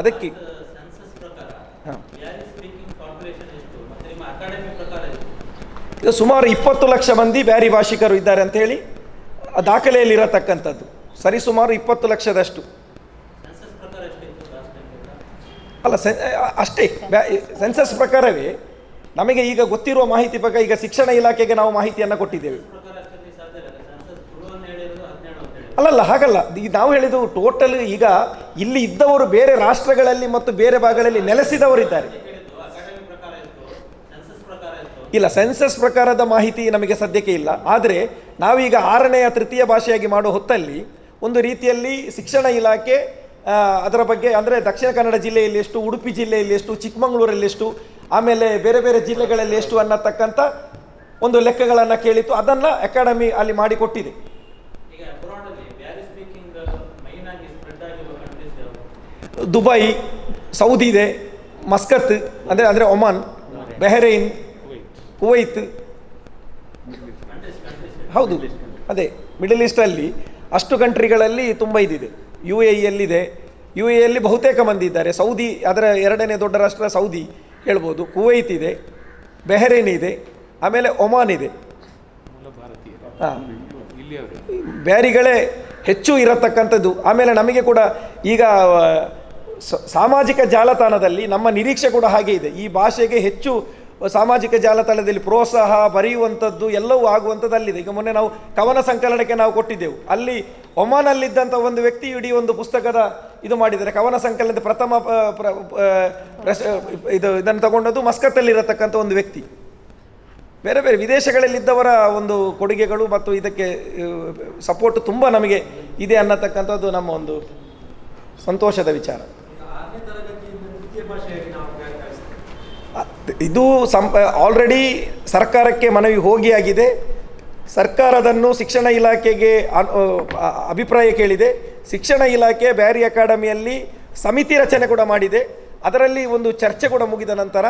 Speaker 3: ಅದಕ್ಕೆ ಇದು ಸುಮಾರು 20 ಲಕ್ಷ ಮಂದಿ ಬ್ಯಾರಿ ಭಾಷಿಕರು ಇದ್ದಾರೆ ಅಂತ ಹೇಳಿ ದಾಖಲೆಯಲ್ಲಿರತಕ್ಕಂಥದ್ದು. ಸರಿಸುಮಾರು 20 ಲಕ್ಷದಷ್ಟು ಅಲ್ಲ, ಅಷ್ಟೇ ಸೆನ್ಸಸ್ ಪ್ರಕಾರವೇ. ನಮಗೆ ಈಗ ಗೊತ್ತಿರುವ ಮಾಹಿತಿ ಪ್ರಕಾರ ಈಗ ಶಿಕ್ಷಣ ಇಲಾಖೆಗೆ ನಾವು ಮಾಹಿತಿಯನ್ನು ಕೊಟ್ಟಿದ್ದೇವೆ. ಅಲ್ಲಲ್ಲ, ಹಾಗಲ್ಲ. ನಾವು ಹೇಳಿದ್ದು ಟೋಟಲ್ ಈಗ ಇಲ್ಲಿ ಇದ್ದವರು ಬೇರೆ ರಾಷ್ಟ್ರಗಳಲ್ಲಿ ಮತ್ತು ಬೇರೆ ಭಾಗಗಳಲ್ಲಿ ನೆಲೆಸಿದವರಿದ್ದಾರೆ. ಇಲ್ಲ, ಸೆನ್ಸಸ್ ಪ್ರಕಾರದ ಮಾಹಿತಿ ನಮಗೆ ಸದ್ಯಕ್ಕೆ ಇಲ್ಲ. ಆದರೆ ನಾವೀಗ 6ನೇ ತೃತೀಯ ಭಾಷೆಯಾಗಿ ಮಾಡುವ ಹೊತ್ತಲ್ಲಿ ಒಂದು ರೀತಿಯಲ್ಲಿ ಶಿಕ್ಷಣ ಇಲಾಖೆ ಅದರ ಬಗ್ಗೆ ಅಂದರೆ ದಕ್ಷಿಣ ಕನ್ನಡ ಜಿಲ್ಲೆಯಲ್ಲಿ ಎಷ್ಟು, ಉಡುಪಿ ಜಿಲ್ಲೆಯಲ್ಲಿ ಎಷ್ಟು, ಚಿಕ್ಕಮಗಳೂರಲ್ಲಿ ಎಷ್ಟು, ಆಮೇಲೆ ಬೇರೆ ಬೇರೆ ಜಿಲ್ಲೆಗಳಲ್ಲಿ ಎಷ್ಟು ಅನ್ನತಕ್ಕಂಥ ಒಂದು ಲೆಕ್ಕಗಳನ್ನು ಕೇಳಿತ್ತು. ಅದನ್ನು ಅಕಾಡೆಮಿ ಅಲ್ಲಿ ಮಾಡಿಕೊಟ್ಟಿದೆ. ದುಬೈ, ಸೌದಿ ಇದೆ, ಮಸ್ಕತ್ ಅಂದರೆ ಒಮಾನ್, ಬೆಹರೈನ್, ಕುವೈತ್, ಹೌದು ಅದೇ ಮಿಡಲ್ ಈಸ್ಟಲ್ಲಿ ಅಷ್ಟು ಕಂಟ್ರಿಗಳಲ್ಲಿ ತುಂಬ ಇದಿದೆ. UAEಯಲ್ಲಿದೆ, UAEಯಲ್ಲಿ ಬಹುತೇಕ ಮಂದಿ ಇದ್ದಾರೆ. ಸೌದಿ ಅದರ 2ನೇ ದೊಡ್ಡ ರಾಷ್ಟ್ರ ಸೌದಿ ಹೇಳ್ಬೋದು. ಕುವೈತ್ ಇದೆ, ಬೆಹರೈನ್ ಇದೆ, ಆಮೇಲೆ ಒಮಾನ್ ಇದೆ. ಬ್ಯಾರಿಗಳೇ ಹೆಚ್ಚು ಇರತಕ್ಕಂಥದ್ದು. ಆಮೇಲೆ ನಮಗೆ ಕೂಡ ಈಗ ಸಾಮಾಜಿಕ ಜಾಲತಾಣದಲ್ಲಿ ನಮ್ಮ ನಿರೀಕ್ಷೆ ಕೂಡ ಹಾಗೆ ಇದೆ. ಈ ಭಾಷೆಗೆ ಹೆಚ್ಚು ಸಾಮಾಜಿಕ ಜಾಲತಾಣದಲ್ಲಿ ಪ್ರೋತ್ಸಾಹ, ಬರೆಯುವಂಥದ್ದು ಎಲ್ಲವೂ ಆಗುವಂಥದ್ದು ಅಲ್ಲಿದೆ. ಈಗ ಮೊನ್ನೆ ನಾವು ಕವನ ಸಂಕಲನಕ್ಕೆ ನಾವು ಕೊಟ್ಟಿದ್ದೆವು. ಅಲ್ಲಿ ಒಮಾನಲ್ಲಿದ್ದಂಥ ಒಂದು ವ್ಯಕ್ತಿ ಇಡೀ ಒಂದು ಪುಸ್ತಕದ ಇದು ಮಾಡಿದ್ದಾರೆ. ಕವನ ಸಂಕಲನದ ಪ್ರಥಮ ಇದನ್ನು ತಗೊಂಡದ್ದು ಮಸ್ಕತ್ತಲ್ಲಿರತಕ್ಕಂಥ ಒಂದು ವ್ಯಕ್ತಿ. ಬೇರೆ ಬೇರೆ ವಿದೇಶಗಳಲ್ಲಿದ್ದವರ ಒಂದು ಕೊಡುಗೆಗಳು ಮತ್ತು ಇದಕ್ಕೆ ಸಪೋರ್ಟ್ ತುಂಬ ನಮಗೆ ಇದೆ ಅನ್ನತಕ್ಕಂಥದ್ದು ನಮ್ಮ ಒಂದು ಸಂತೋಷದ ವಿಚಾರ. ಇದು ಆಲ್ರೆಡಿ ಸರ್ಕಾರಕ್ಕೆ ಮನವಿ ಹೋಗಿಯಾಗಿದೆ. ಸರ್ಕಾರದನ್ನು ಶಿಕ್ಷಣ ಇಲಾಖೆಗೆ ಅಭಿಪ್ರಾಯ ಕೇಳಿದೆ. ಶಿಕ್ಷಣ ಇಲಾಖೆ ಬ್ಯಾರಿ ಅಕಾಡೆಮಿಯಲ್ಲಿ ಸಮಿತಿ ರಚನೆ ಕೂಡ ಮಾಡಿದೆ. ಅದರಲ್ಲಿ ಒಂದು ಚರ್ಚೆ ಕೂಡ ಮುಗಿದ ನಂತರ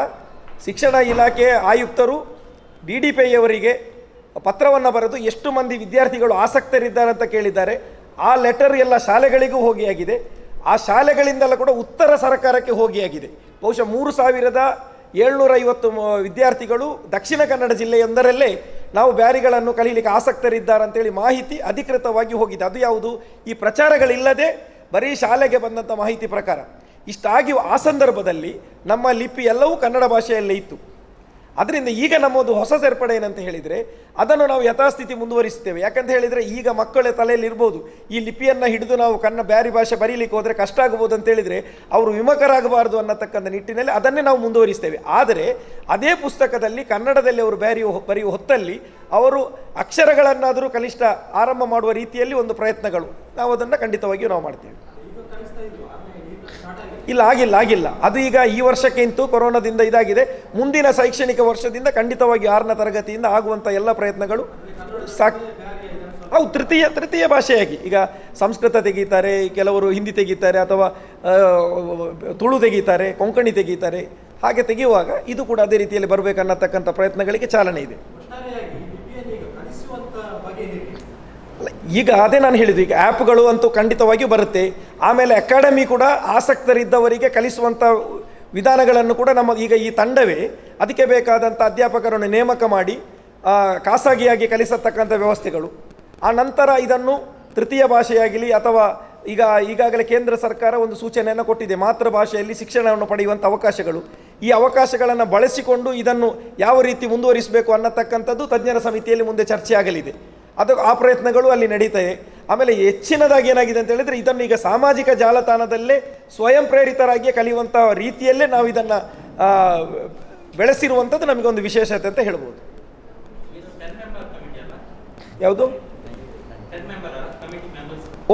Speaker 3: ಶಿಕ್ಷಣ ಇಲಾಖೆ ಆಯುಕ್ತರು DDPI ಅವರಿಗೆ ಪತ್ರವನ್ನು ಬರೆದು ಎಷ್ಟು ಮಂದಿ ವಿದ್ಯಾರ್ಥಿಗಳು ಆಸಕ್ತರಿದ್ದಾರೆ ಅಂತ ಕೇಳಿದ್ದಾರೆ. ಆ ಲೆಟರ್ ಎಲ್ಲ ಶಾಲೆಗಳಿಗೂ ಹೋಗಿಯಾಗಿದೆ. ಆ ಶಾಲೆಗಳಿಂದೆಲ್ಲ ಕೂಡ ಉತ್ತರ ಸರ್ಕಾರಕ್ಕೆ ಹೋಗಿಯಾಗಿದೆ. ಬಹುಶಃ 3750 ವಿದ್ಯಾರ್ಥಿಗಳು ದಕ್ಷಿಣ ಕನ್ನಡ ಜಿಲ್ಲೆಯೊಂದರಲ್ಲೇ ನಾವು ಬ್ಯಾರಿಗಳನ್ನು ಕಲೀಲಿಕ್ಕೆ ಆಸಕ್ತರಿದ್ದಾರೆ ಅಂತೇಳಿ ಮಾಹಿತಿ ಅಧಿಕೃತವಾಗಿ ಹೋಗಿದೆ. ಅದು ಯಾವುದು, ಈ ಪ್ರಚಾರಗಳಿಲ್ಲದೆ ಬರೀ ಶಾಲೆಗೆ ಬಂದಂಥ ಮಾಹಿತಿ ಪ್ರಕಾರ. ಇಷ್ಟಾಗಿ ಆ ಸಂದರ್ಭದಲ್ಲಿ ನಮ್ಮ ಲಿಪಿ ಎಲ್ಲವೂ ಕನ್ನಡ ಭಾಷೆಯಲ್ಲೇ ಇತ್ತು. ಅದರಿಂದ ಈಗ ನಮ್ಮದು ಹೊಸ ಸೇರ್ಪಡೆ ಏನಂತ ಹೇಳಿದರೆ ಅದನ್ನು ನಾವು ಯಥಾಸ್ಥಿತಿ ಮುಂದುವರಿಸ್ತೇವೆ. ಯಾಕಂತ ಹೇಳಿದರೆ ಈಗ ಮಕ್ಕಳ ತಲೆಯಲ್ಲಿ ಇರ್ಬೋದು, ಈ ಲಿಪಿಯನ್ನು ಹಿಡಿದು ನಾವು ಬ್ಯಾರಿ ಭಾಷೆ ಬರೀಲಿಕ್ಕೆ ಹೋದರೆ ಕಷ್ಟ ಆಗ್ಬೋದು ಅಂತ ಹೇಳಿದರೆ ಅವರು ವಿಮುಖರಾಗಬಾರ್ದು ಅನ್ನತಕ್ಕಂಥ ನಿಟ್ಟಿನಲ್ಲಿ ಅದನ್ನೇ ನಾವು ಮುಂದುವರಿಸ್ತೇವೆ. ಆದರೆ ಅದೇ ಪುಸ್ತಕದಲ್ಲಿ ಕನ್ನಡದಲ್ಲಿ ಅವರು ಬರೆಯುವ ಹೊತ್ತಲ್ಲಿ ಅವರು ಅಕ್ಷರಗಳನ್ನಾದರೂ ಕನಿಷ್ಠ ಆರಂಭ ಮಾಡುವ ರೀತಿಯಲ್ಲಿ ಒಂದು ಪ್ರಯತ್ನಗಳು ನಾವು ಅದನ್ನು ಖಂಡಿತವಾಗಿಯೂ ನಾವು ಮಾಡ್ತೇವೆ. ಇಲ್ಲ, ಆಗಿಲ್ಲ. ಅದು ಈಗ ಈ ವರ್ಷಕ್ಕಿಂತೂ ಕೊರೋನಾದಿಂದ ಇದಾಗಿದೆ. ಮುಂದಿನ ಶೈಕ್ಷಣಿಕ ವರ್ಷದಿಂದ ಖಂಡಿತವಾಗಿ 6ನೇ ತರಗತಿಯಿಂದ ಆಗುವಂಥ ಎಲ್ಲ ಪ್ರಯತ್ನಗಳು ಹೌದು. ತೃತೀಯ ಭಾಷೆಯಾಗಿ ಈಗ ಸಂಸ್ಕೃತ ತೆಗೀತಾರೆ, ಕೆಲವರು ಹಿಂದಿ ತೆಗೀತಾರೆ, ಅಥವಾ ತುಳು ತೆಗೀತಾರೆ, ಕೊಂಕಣಿ ತೆಗೀತಾರೆ. ಹಾಗೆ ತೆಗೆಯುವಾಗ ಇದು ಕೂಡ ಅದೇ ರೀತಿಯಲ್ಲಿ ಬರಬೇಕನ್ನತಕ್ಕಂಥ ಪ್ರಯತ್ನಗಳಿಗೆ ಚಾಲನೆ ಇದೆ. ಈಗ ಅದೇ ನಾನು ಹೇಳಿದ್ದು, ಈಗ ಆ್ಯಪ್ಗಳು ಅಂತೂ ಖಂಡಿತವಾಗಿಯೂ ಬರುತ್ತೆ. ಆಮೇಲೆ ಅಕಾಡೆಮಿ ಕೂಡ ಆಸಕ್ತರಿದ್ದವರಿಗೆ ಕಲಿಸುವಂಥ ವಿಧಾನಗಳನ್ನು ಕೂಡ ನಮ್ಮ ಈಗ ಈ ತಂಡವೇ ಅದಕ್ಕೆ ಬೇಕಾದಂಥ ಅಧ್ಯಾಪಕರನ್ನು ನೇಮಕ ಮಾಡಿ ಖಾಸಗಿಯಾಗಿ ಕಲಿಸತಕ್ಕಂಥ ವ್ಯವಸ್ಥೆಗಳು. ಆ ನಂತರ ಇದನ್ನು ತೃತೀಯ ಭಾಷೆಯಾಗಲಿ ಅಥವಾ ಈಗಾಗಲೇ ಕೇಂದ್ರ ಸರ್ಕಾರ ಒಂದು ಸೂಚನೆಯನ್ನು ಕೊಟ್ಟಿದೆ, ಮಾತೃಭಾಷೆಯಲ್ಲಿ ಶಿಕ್ಷಣವನ್ನು ಪಡೆಯುವಂಥ ಅವಕಾಶಗಳು. ಈ ಅವಕಾಶಗಳನ್ನು ಬಳಸಿಕೊಂಡು ಇದನ್ನು ಯಾವ ರೀತಿ ಮುಂದುವರಿಸಬೇಕು ಅನ್ನತಕ್ಕಂಥದ್ದು ತಜ್ಞರ ಸಮಿತಿಯಲ್ಲಿ ಮುಂದೆ ಚರ್ಚೆ ಆಗಲಿದೆ. ಆ ಪ್ರಯತ್ನಗಳು ಅಲ್ಲಿ ನಡೀತವೆ. ಆಮೇಲೆ ಹೆಚ್ಚಿನದಾಗಿ ಏನಾಗಿದೆ ಅಂತ ಹೇಳಿದರೆ ಇದನ್ನು ಈಗ ಸಾಮಾಜಿಕ ಜಾಲತಾಣದಲ್ಲೇ ಸ್ವಯಂ ಪ್ರೇರಿತರಾಗಿಯೇ ಕಲಿಯುವಂಥ ರೀತಿಯಲ್ಲೇ ನಾವು ಇದನ್ನು ಬೆಳೆಸಿರುವಂಥದ್ದು ನಮಗೊಂದು ವಿಶೇಷತೆ ಅಂತ ಹೇಳ್ಬೋದು. ಯಾವುದು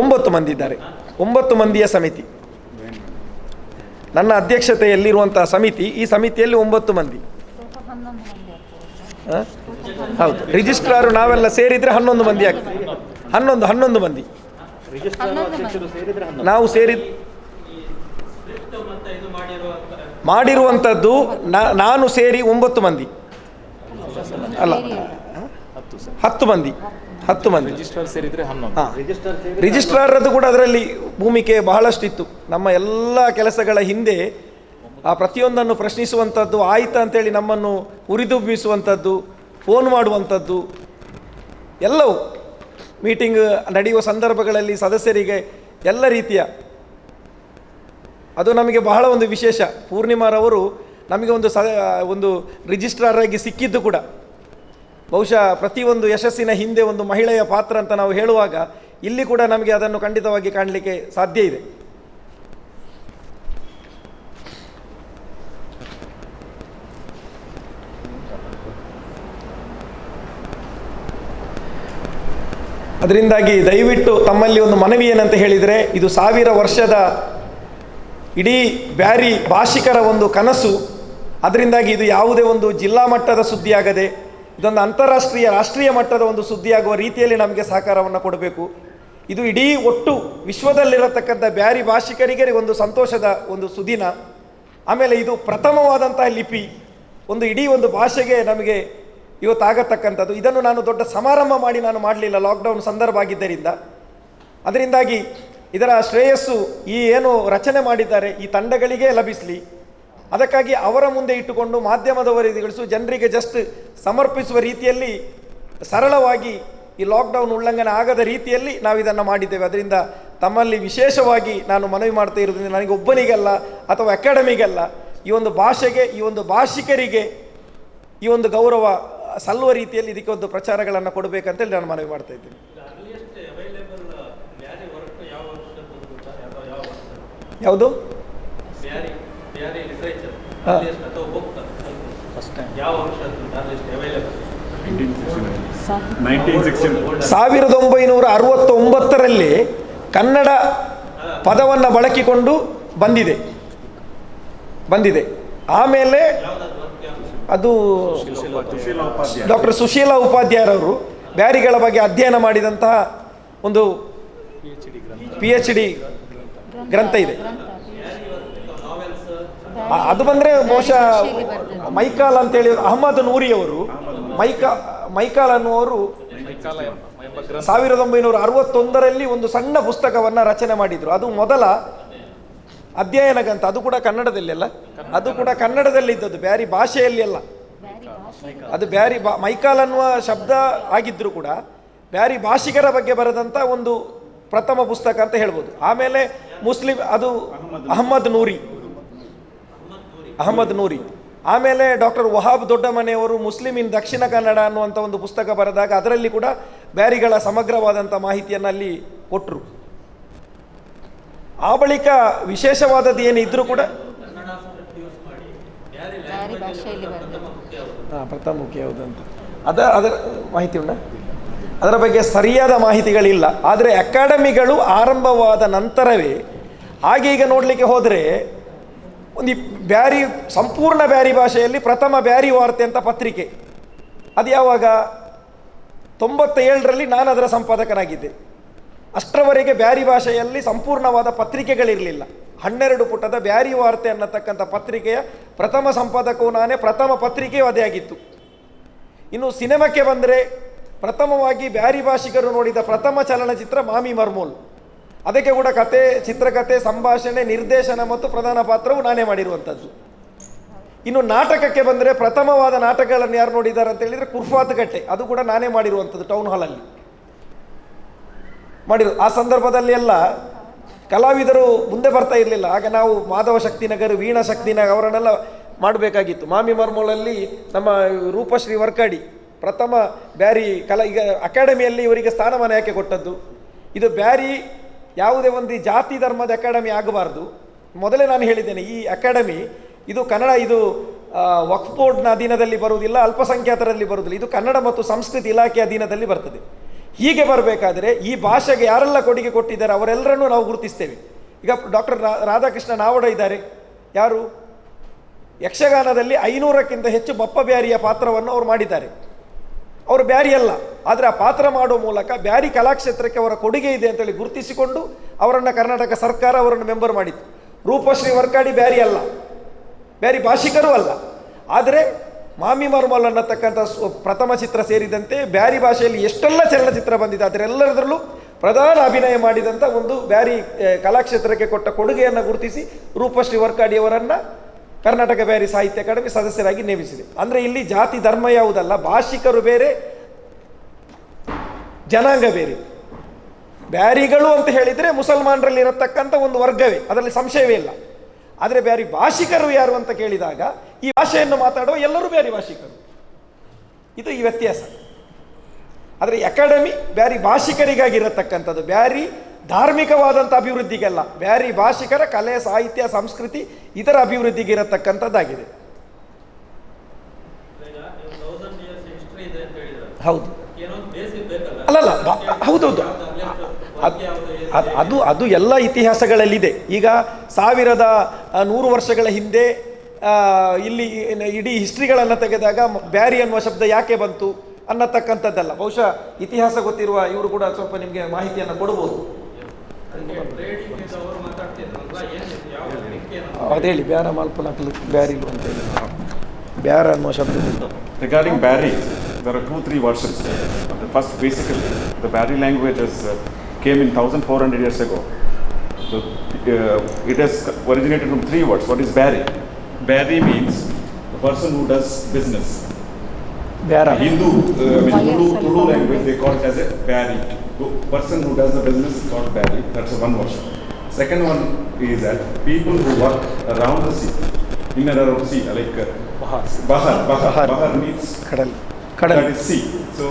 Speaker 3: 9 ಮಂದಿ ಇದ್ದಾರೆ. 9 ಮಂದಿಯ ಸಮಿತಿ, ನನ್ನ ಅಧ್ಯಕ್ಷತೆಯಲ್ಲಿರುವಂತಹ ಸಮಿತಿ. ಈ ಸಮಿತಿಯಲ್ಲಿ 9 ಮಂದಿ. ಹೌದು, ರಿಜಿಸ್ಟ್ರಾರು ನಾವೆಲ್ಲ ಸೇರಿದರೆ 11 ಮಂದಿ ಆಗ್ತದೆ. 11 ಮಂದಿ ನಾವು ಮಾಡಿರುವಂಥದ್ದು ನಾನು ಸೇರಿ 9 ಮಂದಿ. ಅಲ್ಲ, 10 ಮಂದಿ
Speaker 4: ರಿಜಿಸ್ಟರ್ ಸೇರಿದ್ರೆ 11.
Speaker 3: ಹಾಂ, ರಿಜಿಸ್ಟ್ರಾರ್ರದ್ದು ಕೂಡ ಅದರಲ್ಲಿ ಭೂಮಿಕೆ ಬಹಳಷ್ಟಿತ್ತು. ನಮ್ಮ ಎಲ್ಲ ಕೆಲಸಗಳ ಹಿಂದೆ ಆ ಪ್ರತಿಯೊಂದನ್ನು ಪ್ರಶ್ನಿಸುವಂಥದ್ದು, ಆಯ್ತಾ ಅಂತೇಳಿ ನಮ್ಮನ್ನು ಉರಿದುಂಬಿಸುವಂಥದ್ದು, ಫೋನ್ ಮಾಡುವಂಥದ್ದು, ಎಲ್ಲವೂ ಮೀಟಿಂಗ್ ನಡೆಯುವ ಸಂದರ್ಭಗಳಲ್ಲಿ ಸದಸ್ಯರಿಗೆ ಎಲ್ಲ ರೀತಿಯ, ಅದು ನಮಗೆ ಬಹಳ ಒಂದು ವಿಶೇಷ. ಪೂರ್ಣಿಮಾರವರು ನಮಗೆ ಒಂದು ರಿಜಿಸ್ಟ್ರಾರ್ ಆಗಿ ಸಿಕ್ಕಿದ್ದು ಕೂಡ ಬಹುಶಃ ಪ್ರತಿಯೊಂದು ಯಶಸ್ಸಿನ ಹಿಂದೆ ಒಂದು ಮಹಿಳೆಯ ಪಾತ್ರ ಅಂತ ನಾವು ಹೇಳುವಾಗ ಇಲ್ಲಿ ಕೂಡ ನಮಗೆ ಅದನ್ನು ಖಂಡಿತವಾಗಿ ಕಾಣಲಿಕ್ಕೆ ಸಾಧ್ಯ ಇದೆ. ಅದರಿಂದಾಗಿ ದಯವಿಟ್ಟು ತಮ್ಮಲ್ಲಿ ಒಂದು ಮನವಿ ಏನಂತ ಹೇಳಿದರೆ, ಇದು 1000 ವರ್ಷದ ಇಡೀ ಬ್ಯಾರಿ ಭಾಷಿಕರ ಒಂದು ಕನಸು. ಅದರಿಂದಾಗಿ ಇದು ಯಾವುದೇ ಒಂದು ಜಿಲ್ಲಾ ಮಟ್ಟದ ಸುದ್ದಿಯಾಗದೆ ಇದೊಂದು ಅಂತಾರಾಷ್ಟ್ರೀಯ ರಾಷ್ಟ್ರೀಯ ಮಟ್ಟದ ಒಂದು ಸುದ್ದಿಯಾಗುವ ರೀತಿಯಲ್ಲಿ ನಮಗೆ ಸಹಕಾರವನ್ನು ಕೊಡಬೇಕು. ಇದು ಇಡೀ ಒಟ್ಟು ವಿಶ್ವದಲ್ಲಿರತಕ್ಕಂಥ ಬ್ಯಾರಿ ಭಾಷಿಕರಿಗೆ ಒಂದು ಸಂತೋಷದ ಒಂದು ಸುದಿನ. ಆಮೇಲೆ ಇದು ಪ್ರಥಮವಾದಂತಹ ಲಿಪಿ, ಒಂದು ಇಡೀ ಒಂದು ಭಾಷೆಗೆ ನಮಗೆ ಇವತ್ತಾಗತಕ್ಕಂಥದ್ದು. ಇದನ್ನು ನಾನು ದೊಡ್ಡ ಸಮಾರಂಭ ಮಾಡಿ ನಾನು ಮಾಡಲಿಲ್ಲ, ಲಾಕ್ಡೌನ್ ಸಂದರ್ಭ ಆಗಿದ್ದರಿಂದ. ಅದರಿಂದಾಗಿ ಇದರ ಶ್ರೇಯಸ್ಸು ಈ ಏನು ರಚನೆ ಮಾಡಿದ್ದಾರೆ ಈ ತಂಡಗಳಿಗೆ ಲಭಿಸಲಿ, ಅದಕ್ಕಾಗಿ ಅವರ ಮುಂದೆ ಇಟ್ಟುಕೊಂಡು ಮಾಧ್ಯಮದ ವರದಿಗಳು ಜನರಿಗೆ ಜಸ್ಟ್ ಸಮರ್ಪಿಸುವ ರೀತಿಯಲ್ಲಿ ಸರಳವಾಗಿ ಈ ಲಾಕ್ಡೌನ್ ಉಲ್ಲಂಘನೆ ಆಗದ ರೀತಿಯಲ್ಲಿ ನಾವು ಇದನ್ನು ಮಾಡಿದ್ದೇವೆ. ಅದರಿಂದ ತಮ್ಮಲ್ಲಿ ವಿಶೇಷವಾಗಿ ನಾನು ಮನವಿ ಮಾಡ್ತಾ ಇರೋದ್ರಿಂದ, ನನಗೆ ಒಬ್ಬನಿಗೆಲ್ಲ ಅಥವಾ ಅಕಾಡೆಮಿಗೆಲ್ಲ, ಈ ಒಂದು ಭಾಷೆಗೆ, ಈ ಒಂದು ಭಾಷಿಕರಿಗೆ ಈ ಒಂದು ಗೌರವ ಸಲ್ಲುವ ರೀತಿಯಲ್ಲಿ ಇದಕ್ಕೆ ಒಂದು ಪ್ರಚಾರಗಳನ್ನು ಕೊಡಬೇಕಂತೇಳಿ ನಾನು ಮನವಿ ಮಾಡ್ತಾ ಇದ್ದೇನೆ. ಯಾವುದು? ಸಾವಿರದ 1969ರಲ್ಲಿ ಕನ್ನಡ ಪದವನ್ನು ಬಳಸಿಕೊಂಡು ಬಂದಿದೆ. ಆಮೇಲೆ ಅದು ಡಾಕ್ಟರ್ ಸುಶೀಲಾ ಉಪಾಧ್ಯಾಯರವರು ಬ್ಯಾರಿಗಳ ಬಗ್ಗೆ ಅಧ್ಯಯನ ಮಾಡಿದಂತಹ ಒಂದು PhD ಗ್ರಂಥ ಇದೆ. ಅದು ಬಂದರೆ ಬಹುಶಃ ಮೈಕಾಲ್ ಅಂತೇಳಿ ಅಹಮದ್ ನೂರಿಯವರು, ಮೈಕಾಲ್ ಅನ್ನುವರು 1961ರಲ್ಲಿ ಒಂದು ಸಣ್ಣ ಪುಸ್ತಕವನ್ನು ರಚನೆ ಮಾಡಿದರು. ಅದು ಮೊದಲ ಅಧ್ಯಯನ ಗ್ರಂಥ. ಅದು ಕೂಡ ಕನ್ನಡದಲ್ಲಿ ಅಲ್ಲ, ಅದು ಕೂಡ ಕನ್ನಡದಲ್ಲಿ ಇದ್ದದ್ದು, ಬ್ಯಾರಿ ಭಾಷೆಯಲ್ಲಿ ಅಲ್ಲ. ಅದು ಬ್ಯಾರಿ ಮೈಕಾಲ್ ಅನ್ನುವ ಶಬ್ದ ಆಗಿದ್ದರೂ ಕೂಡ ಬ್ಯಾರಿ ಭಾಷಿಕರ ಬಗ್ಗೆ ಬರೆದಂಥ ಒಂದು ಪ್ರಥಮ ಪುಸ್ತಕ ಅಂತ ಹೇಳ್ಬೋದು. ಆಮೇಲೆ ಮುಸ್ಲಿಂ, ಅದು ಅಹಮದ್ ನೂರಿ. ಆಮೇಲೆ ಡಾಕ್ಟರ್ ವಹಾಬ್ ದೊಡ್ಡಮನೆಯವರು ಮುಸ್ಲಿಂ ಇನ್ ದಕ್ಷಿಣ ಕನ್ನಡ ಅನ್ನುವಂಥ ಒಂದು ಪುಸ್ತಕ ಬರೆದಾಗ ಅದರಲ್ಲಿ ಕೂಡ ಬ್ಯಾರಿಗಳ ಸಮಗ್ರವಾದಂಥ ಮಾಹಿತಿಯನ್ನು ಅಲ್ಲಿ ಕೊಟ್ಟರು. ಆ ಬಳಿಕ ವಿಶೇಷವಾದದ್ದು ಏನಿದ್ರೂ ಕೂಡ ಪ್ರಥಮ ಮುಖ್ಯ ಯಾವುದಂತ ಅದರ ಮಾಹಿತಿ ಉಂಟ, ಅದರ ಬಗ್ಗೆ ಸರಿಯಾದ ಮಾಹಿತಿಗಳಿಲ್ಲ. ಆದರೆ ಅಕಾಡೆಮಿಗಳು ಆರಂಭವಾದ ನಂತರವೇ ಹಾಗೆ ಈಗ ನೋಡಲಿಕ್ಕೆ ಹೋದರೆ ಒಂದು ಬ್ಯಾರಿ, ಸಂಪೂರ್ಣ ಬ್ಯಾರಿ ಭಾಷೆಯಲ್ಲಿ ಪ್ರಥಮ ಬ್ಯಾರಿ ವಾರ್ತೆ ಅಂತ ಪತ್ರಿಕೆ, ಅದು ಯಾವಾಗ 97ರಲ್ಲಿ ನಾನು ಅದರ ಸಂಪಾದಕನಾಗಿದ್ದೆ. ಅಷ್ಟರವರೆಗೆ ಬ್ಯಾರಿ ಭಾಷೆಯಲ್ಲಿ ಸಂಪೂರ್ಣವಾದ ಪತ್ರಿಕೆಗಳಿರಲಿಲ್ಲ. 12 ಪುಟದ ಬ್ಯಾರಿ ವಾರ್ತೆ ಅನ್ನತಕ್ಕಂಥ ಪತ್ರಿಕೆಯ ಪ್ರಥಮ ಸಂಪಾದಕವು ನಾನೇ, ಪ್ರಥಮ ಪತ್ರಿಕೆಯೂ ಅದೇ ಆಗಿತ್ತು. ಇನ್ನು ಸಿನಿಮಾಕ್ಕೆ ಬಂದರೆ ಪ್ರಥಮವಾಗಿ ಬ್ಯಾರಿ ಭಾಷಿಕರು ನೋಡಿದ ಪ್ರಥಮ ಚಲನಚಿತ್ರ ಮಾಮಿ ಮರ್ಮೋಲ್. ಅದಕ್ಕೆ ಕೂಡ ಕತೆ, ಚಿತ್ರಕಥೆ, ಸಂಭಾಷಣೆ, ನಿರ್ದೇಶನ ಮತ್ತು ಪ್ರಧಾನ ಪಾತ್ರವು ನಾನೇ ಮಾಡಿರುವಂಥದ್ದು. ಇನ್ನು ನಾಟಕಕ್ಕೆ ಬಂದರೆ ಪ್ರಥಮವಾದ ನಾಟಕಗಳನ್ನು ಯಾರು ನೋಡಿದ್ದಾರೆ ಅಂತ ಹೇಳಿದರೆ ಕುರ್ಫಾತ್ ಗಟ್ಟೆ, ಅದು ಕೂಡ ನಾನೇ ಮಾಡಿರುವಂಥದ್ದು, ಟೌನ್ ಹಾಲಲ್ಲಿ ಆ ಸಂದರ್ಭದಲ್ಲಿ ಎಲ್ಲ ಕಲಾವಿದರು ಮುಂದೆ ಬರ್ತಾ ಇರಲಿಲ್ಲ. ಆಗ ನಾವು ಮಾಧವ ಶಕ್ತಿನಗರ್, ವೀಣಾ ಶಕ್ತಿನಗರ್ ಅವರನ್ನೆಲ್ಲ ಮಾಡಬೇಕಾಗಿತ್ತು. ಮಾಮಿ ಮರ್ಮೋಳಲ್ಲಿ ನಮ್ಮ ರೂಪಶ್ರೀ ವರ್ಕಾಡಿ ಪ್ರಥಮ ಬ್ಯಾರಿ ಈಗ ಅಕಾಡೆಮಿಯಲ್ಲಿ ಇವರಿಗೆ ಸ್ಥಾನಮಾನ ಯಾಕೆ ಕೊಟ್ಟದ್ದು? ಇದು ಬ್ಯಾರಿ ಯಾವುದೇ ಒಂದು ಜಾತಿ ಧರ್ಮದ ಅಕಾಡೆಮಿ ಆಗಬಾರ್ದು. ಮೊದಲೇ ನಾನು ಹೇಳಿದ್ದೇನೆ, ಈ ಅಕಾಡೆಮಿ ಇದು ಕನ್ನಡ, ಇದು ವಕ್ಫ್ ಬೋರ್ಡ್ನ ಅಧೀನದಲ್ಲಿ ಬರುವುದಿಲ್ಲ, ಅಲ್ಪಸಂಖ್ಯಾತರಲ್ಲಿ ಬರುವುದಿಲ್ಲ, ಇದು ಕನ್ನಡ ಮತ್ತು ಸಂಸ್ಕೃತಿ ಇಲಾಖೆ ಅಧೀನದಲ್ಲಿ ಬರ್ತದೆ. ಹೀಗೆ ಬರಬೇಕಾದ್ರೆ ಈ ಭಾಷೆಗೆ ಯಾರೆಲ್ಲ ಕೊಡುಗೆ ಕೊಟ್ಟಿದ್ದಾರೆ ಅವರೆಲ್ಲರನ್ನೂ ನಾವು ಗುರುತಿಸ್ತೇವೆ. ಈಗ ಡಾಕ್ಟರ್ ರಾಧಾಕೃಷ್ಣ ನಾವಡ ಇದ್ದಾರೆ, ಯಾರು ಯಕ್ಷಗಾನದಲ್ಲಿ 500ಕ್ಕಿಂತ ಹೆಚ್ಚು ಬಪ್ಪ ಬ್ಯಾರಿಯ ಪಾತ್ರವನ್ನು ಅವರು ಮಾಡಿದ್ದಾರೆ. ಅವರು ಬ್ಯಾರಿ ಅಲ್ಲ, ಆದರೆ ಆ ಪಾತ್ರ ಮಾಡುವ ಮೂಲಕ ಬ್ಯಾರಿ ಕಲಾಕ್ಷೇತ್ರಕ್ಕೆ ಅವರ ಕೊಡುಗೆ ಇದೆ ಅಂತೇಳಿ ಗುರುತಿಸಿಕೊಂಡು ಅವರನ್ನು ಕರ್ನಾಟಕ ಸರ್ಕಾರ ಅವರನ್ನು ಮೆಂಬರ್ ಮಾಡಿತ್ತು. ರೂಪಶ್ರೀ ವರ್ಕಾಡಿ ಬ್ಯಾರಿ ಅಲ್ಲ, ಬ್ಯಾರಿ ಭಾಷಿಕರೂ ಅಲ್ಲ, ಆದರೆ ಮಾಮಿ ಮರುಮಲ್ ಅನ್ನತಕ್ಕಂಥ ಪ್ರಥಮ ಚಿತ್ರ ಸೇರಿದಂತೆ ಬ್ಯಾರಿ ಭಾಷೆಯಲ್ಲಿ ಎಷ್ಟೆಲ್ಲ ಚಲನಚಿತ್ರ ಬಂದಿದೆ ಅದರೆಲ್ಲದರಲ್ಲೂ ಪ್ರಧಾನ ಅಭಿನಯ ಮಾಡಿದಂಥ ಒಂದು ಬ್ಯಾರಿ ಕಲಾಕ್ಷೇತ್ರಕ್ಕೆ ಕೊಟ್ಟ ಕೊಡುಗೆಯನ್ನು ಗುರುತಿಸಿ ರೂಪಶ್ರೀ ವರ್ಕಾಡಿಯವರನ್ನು ಕರ್ನಾಟಕ ಬ್ಯಾರಿ ಸಾಹಿತ್ಯ ಅಕಾಡೆಮಿ ಸದಸ್ಯರಾಗಿ ನೇಮಿಸಿದೆ. ಅಂದರೆ ಇಲ್ಲಿ ಜಾತಿ ಧರ್ಮ ಯಾವುದಲ್ಲ, ಭಾಷಿಕರು ಬೇರೆ, ಜನಾಂಗ ಬೇರೆ. ಬ್ಯಾರಿಗಳು ಅಂತ ಹೇಳಿದರೆ ಮುಸಲ್ಮಾನರಲ್ಲಿ ಇರತಕ್ಕಂಥ ಒಂದು ವರ್ಗವೇ, ಅದರಲ್ಲಿ ಸಂಶಯವೇ ಇಲ್ಲ. ಆದರೆ ಬ್ಯಾರಿ ಭಾಷಿಕರು ಯಾರು ಅಂತ ಕೇಳಿದಾಗ ಈ ಭಾಷೆಯನ್ನು ಮಾತಾಡುವ ಎಲ್ಲರೂ ಬ್ಯಾರಿ ಭಾಷಿಕರು, ಇದು ಈ ವ್ಯತ್ಯಾಸ. ಆದರೆ ಅಕಾಡೆಮಿ ಬ್ಯಾರಿ ಭಾಷಿಕರಿಗಾಗಿರತಕ್ಕಂಥದ್ದು, ಬ್ಯಾರಿ ಧಾರ್ಮಿಕವಾದಂಥ ಅಭಿವೃದ್ಧಿಗೆಲ್ಲ, ಬ್ಯಾರಿ ಭಾಷಿಕರ ಕಲೆ ಸಾಹಿತ್ಯ ಸಂಸ್ಕೃತಿ ಇದರ ಅಭಿವೃದ್ಧಿಗೆ ಇರತಕ್ಕಂಥದ್ದಾಗಿದೆ. ಹೌದು ಅಲ್ಲಲ್ಲ ಹೌದೌದು ಅದು ಎಲ್ಲ ಇತಿಹಾಸಗಳಲ್ಲಿದೆ. ಈಗ 1100 ವರ್ಷಗಳ ಹಿಂದೆ ಇಲ್ಲಿ ಇಡೀ ಹಿಸ್ಟ್ರಿಗಳನ್ನು ತೆಗೆದಾಗ ಬ್ಯಾರಿ ಅನ್ನುವ ಶಬ್ದ ಯಾಕೆ ಬಂತು ಅನ್ನತಕ್ಕಂಥದ್ದಲ್ಲ. ಬಹುಶಃ ಇತಿಹಾಸ ಗೊತ್ತಿರುವ ಇವರು ಕೂಡ ಸ್ವಲ್ಪ ನಿಮಗೆ ಮಾಹಿತಿಯನ್ನು ಕೊಡ್ಬೋದು. ಅದೇಳಿ ಬ್ಯಾರ ಮಾಲ್ಪನ ಬ್ಯಾರಿಲು ಅಂತ ಹೇಳಿ ಬ್ಯಾರ ಅನ್ನುವ ಶಬ್ದ.
Speaker 5: Regarding Bari, there are 2-3 versions. The first, basically, the Bari language came in 1400 years ago. So, it has originated from 3 words. What is Bari? Bari means the person who does business.
Speaker 3: Byara.
Speaker 5: Hindu, Tulu language, they call it as a Bari. The person who does the business is called Bari. That's one version. Second one is that people who work around the sea, in and around sea, like Bahar means
Speaker 3: Kadal.
Speaker 5: that is sea. So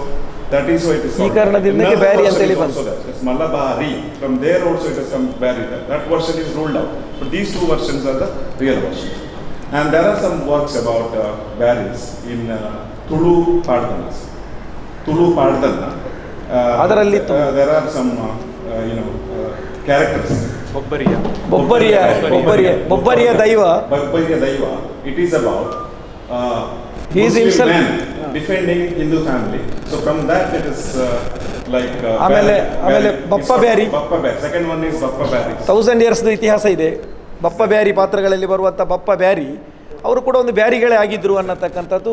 Speaker 5: that is why it is called.
Speaker 3: Bari and
Speaker 5: also that. It's Malabari. From there also it has come Bari. That version is ruled out. But these 2 versions are the real versions. And there are some works about Baris in Tulu Pardhanas. Tulu Pardhana. There are some characters.
Speaker 3: Bobbariya Daiva.
Speaker 5: It is about
Speaker 3: he is himself
Speaker 5: man defending Hindu family. So from that it is like
Speaker 3: Bappa Bari.
Speaker 5: Second one is Bappa Bari.
Speaker 3: 1000 years ಇತಿಹಾಸ ಇದೆ. ಬಪ್ಪ ಬ್ಯಾರಿ ಪಾತ್ರಗಳಲ್ಲಿ ಬರುವಂಥ ಬಪ್ಪ ಬ್ಯಾರಿ ಅವರು ಕೂಡ ಒಂದು ಬ್ಯಾರಿಗಳೇ ಆಗಿದ್ರು ಅನ್ನತಕ್ಕಂಥದ್ದು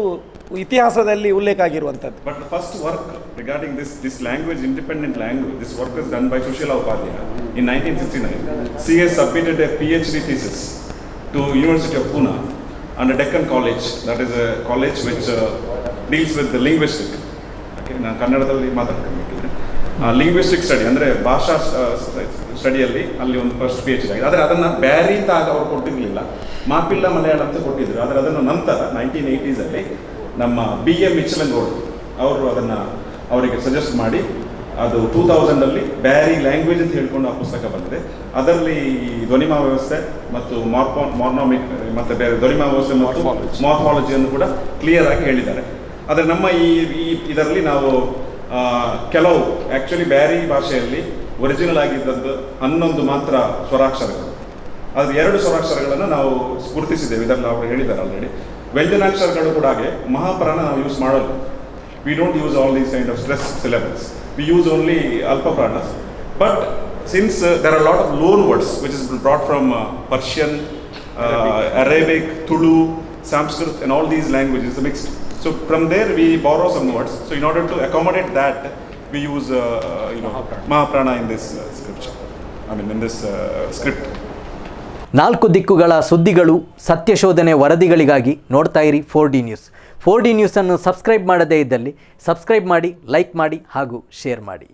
Speaker 3: ಇತಿಹಾಸದಲ್ಲಿ ಉಲ್ಲೇಖ ಆಗಿರುವಂಥದ್ದು.
Speaker 5: But the first work regarding this language, independent language, this work is done by Sushila Upadhyaya in 1969. She has submitted a PhD thesis to University of Pune under Deccan College. That is a college which deals with the linguistic. Okay, ನಾನು ಕನ್ನಡದಲ್ಲಿ ಮಾತಾಡ್ತಿರ್ಬೇಕಿದ್ರೆ linguistic study ಅಂದರೆ ಭಾಷಾ ಸ್ಟಡಿಯಲ್ಲಿ ಅಲ್ಲಿ ಒಂದು first PhD ಆಗಿದೆ. ಆದರೆ ಅದನ್ನು ಬ್ಯಾರಿ ಅಂತ ಅವರು ಕೊಟ್ಟಿರಲಿಲ್ಲ, ಮಾಪಿಲ್ಲ ಮಲಯಾಳ ಅಂತ ಕೊಟ್ಟಿದ್ದರು. ಆದರೆ ಅದನ್ನು ನಂತರ 1980s ನಮ್ಮ B.M. ಮಿಚಲಂಗೌಡರು ಅವರು ಅದನ್ನು ಅವರಿಗೆ ಸಜೆಸ್ಟ್ ಮಾಡಿ ಅದು 2000 ಬ್ಯಾರಿ ಲ್ಯಾಂಗ್ವೇಜ್ ಅಂತ ಹೇಳ್ಕೊಂಡು ಆ ಪುಸ್ತಕ ಬಂದಿದೆ. ಅದರಲ್ಲಿ ಧ್ವನಿಮಾ ವ್ಯವಸ್ಥೆ ಮತ್ತು ಮಾರ್ನಾಮಿಕ್ ಮತ್ತು ಬೇರೆ ಧ್ವನಿಮಾ ವ್ಯವಸ್ಥೆ ಮತ್ತು ಮಾರ್ಫಾಲಜಿಯನ್ನು ಕೂಡ ಕ್ಲಿಯರ್ ಆಗಿ ಹೇಳಿದ್ದಾರೆ. ಆದರೆ ನಮ್ಮ ಇದರಲ್ಲಿ ನಾವು ಕೆಲವು ಆ್ಯಕ್ಚುಲಿ ಬ್ಯಾರಿ ಭಾಷೆಯಲ್ಲಿ ಒರಿಜಿನಲ್ ಆಗಿದ್ದದ್ದು 11 ಮಾತ್ರ ಸ್ವರಾಕ್ಷರಗಳು. ಅದು 2 ಸ್ವರಾಕ್ಷರಗಳನ್ನು ನಾವು ಗುರುತಿಸಿದ್ದೇವೆ. ಇದರಲ್ಲಿ ಅವರು ಹೇಳಿದ್ದಾರೆ ಆಲ್ರೆಡಿ. ವ್ಯಂಜನಾಕ್ಷರಗಳು ಕೂಡ ಹಾಗೆ ಮಹಾಪ್ರಾಣ ನಾವು ಯೂಸ್ ಮಾಡಲ್ಲ. We don't use all these kind of stress syllables. We use only alpha pranas, but since there are a lot of loan words which is brought from Persian, Arabic, Tulu, Sanskrit and all these languages mixed. So from there we borrow some words. So in order to accommodate that, we use Mahaprana in this scripture. In this script.
Speaker 1: 4 ದಿಕ್ಕುಗಳ ಸುದ್ದಿಗಳು, ಸತ್ಯಶೋಧನೆ ವರದಿಗಳಿಗಾಗಿ ನೋಡ್ತಾ ಇರಿ 4D news. 4D ನ್ಯೂಸನ್ನು subscribe ಮಾಡದೇ ಇದ್ದಲ್ಲಿ subscribe ಮಾಡಿ, like ಮಾಡಿ ಹಾಗೂ share ಮಾಡಿ.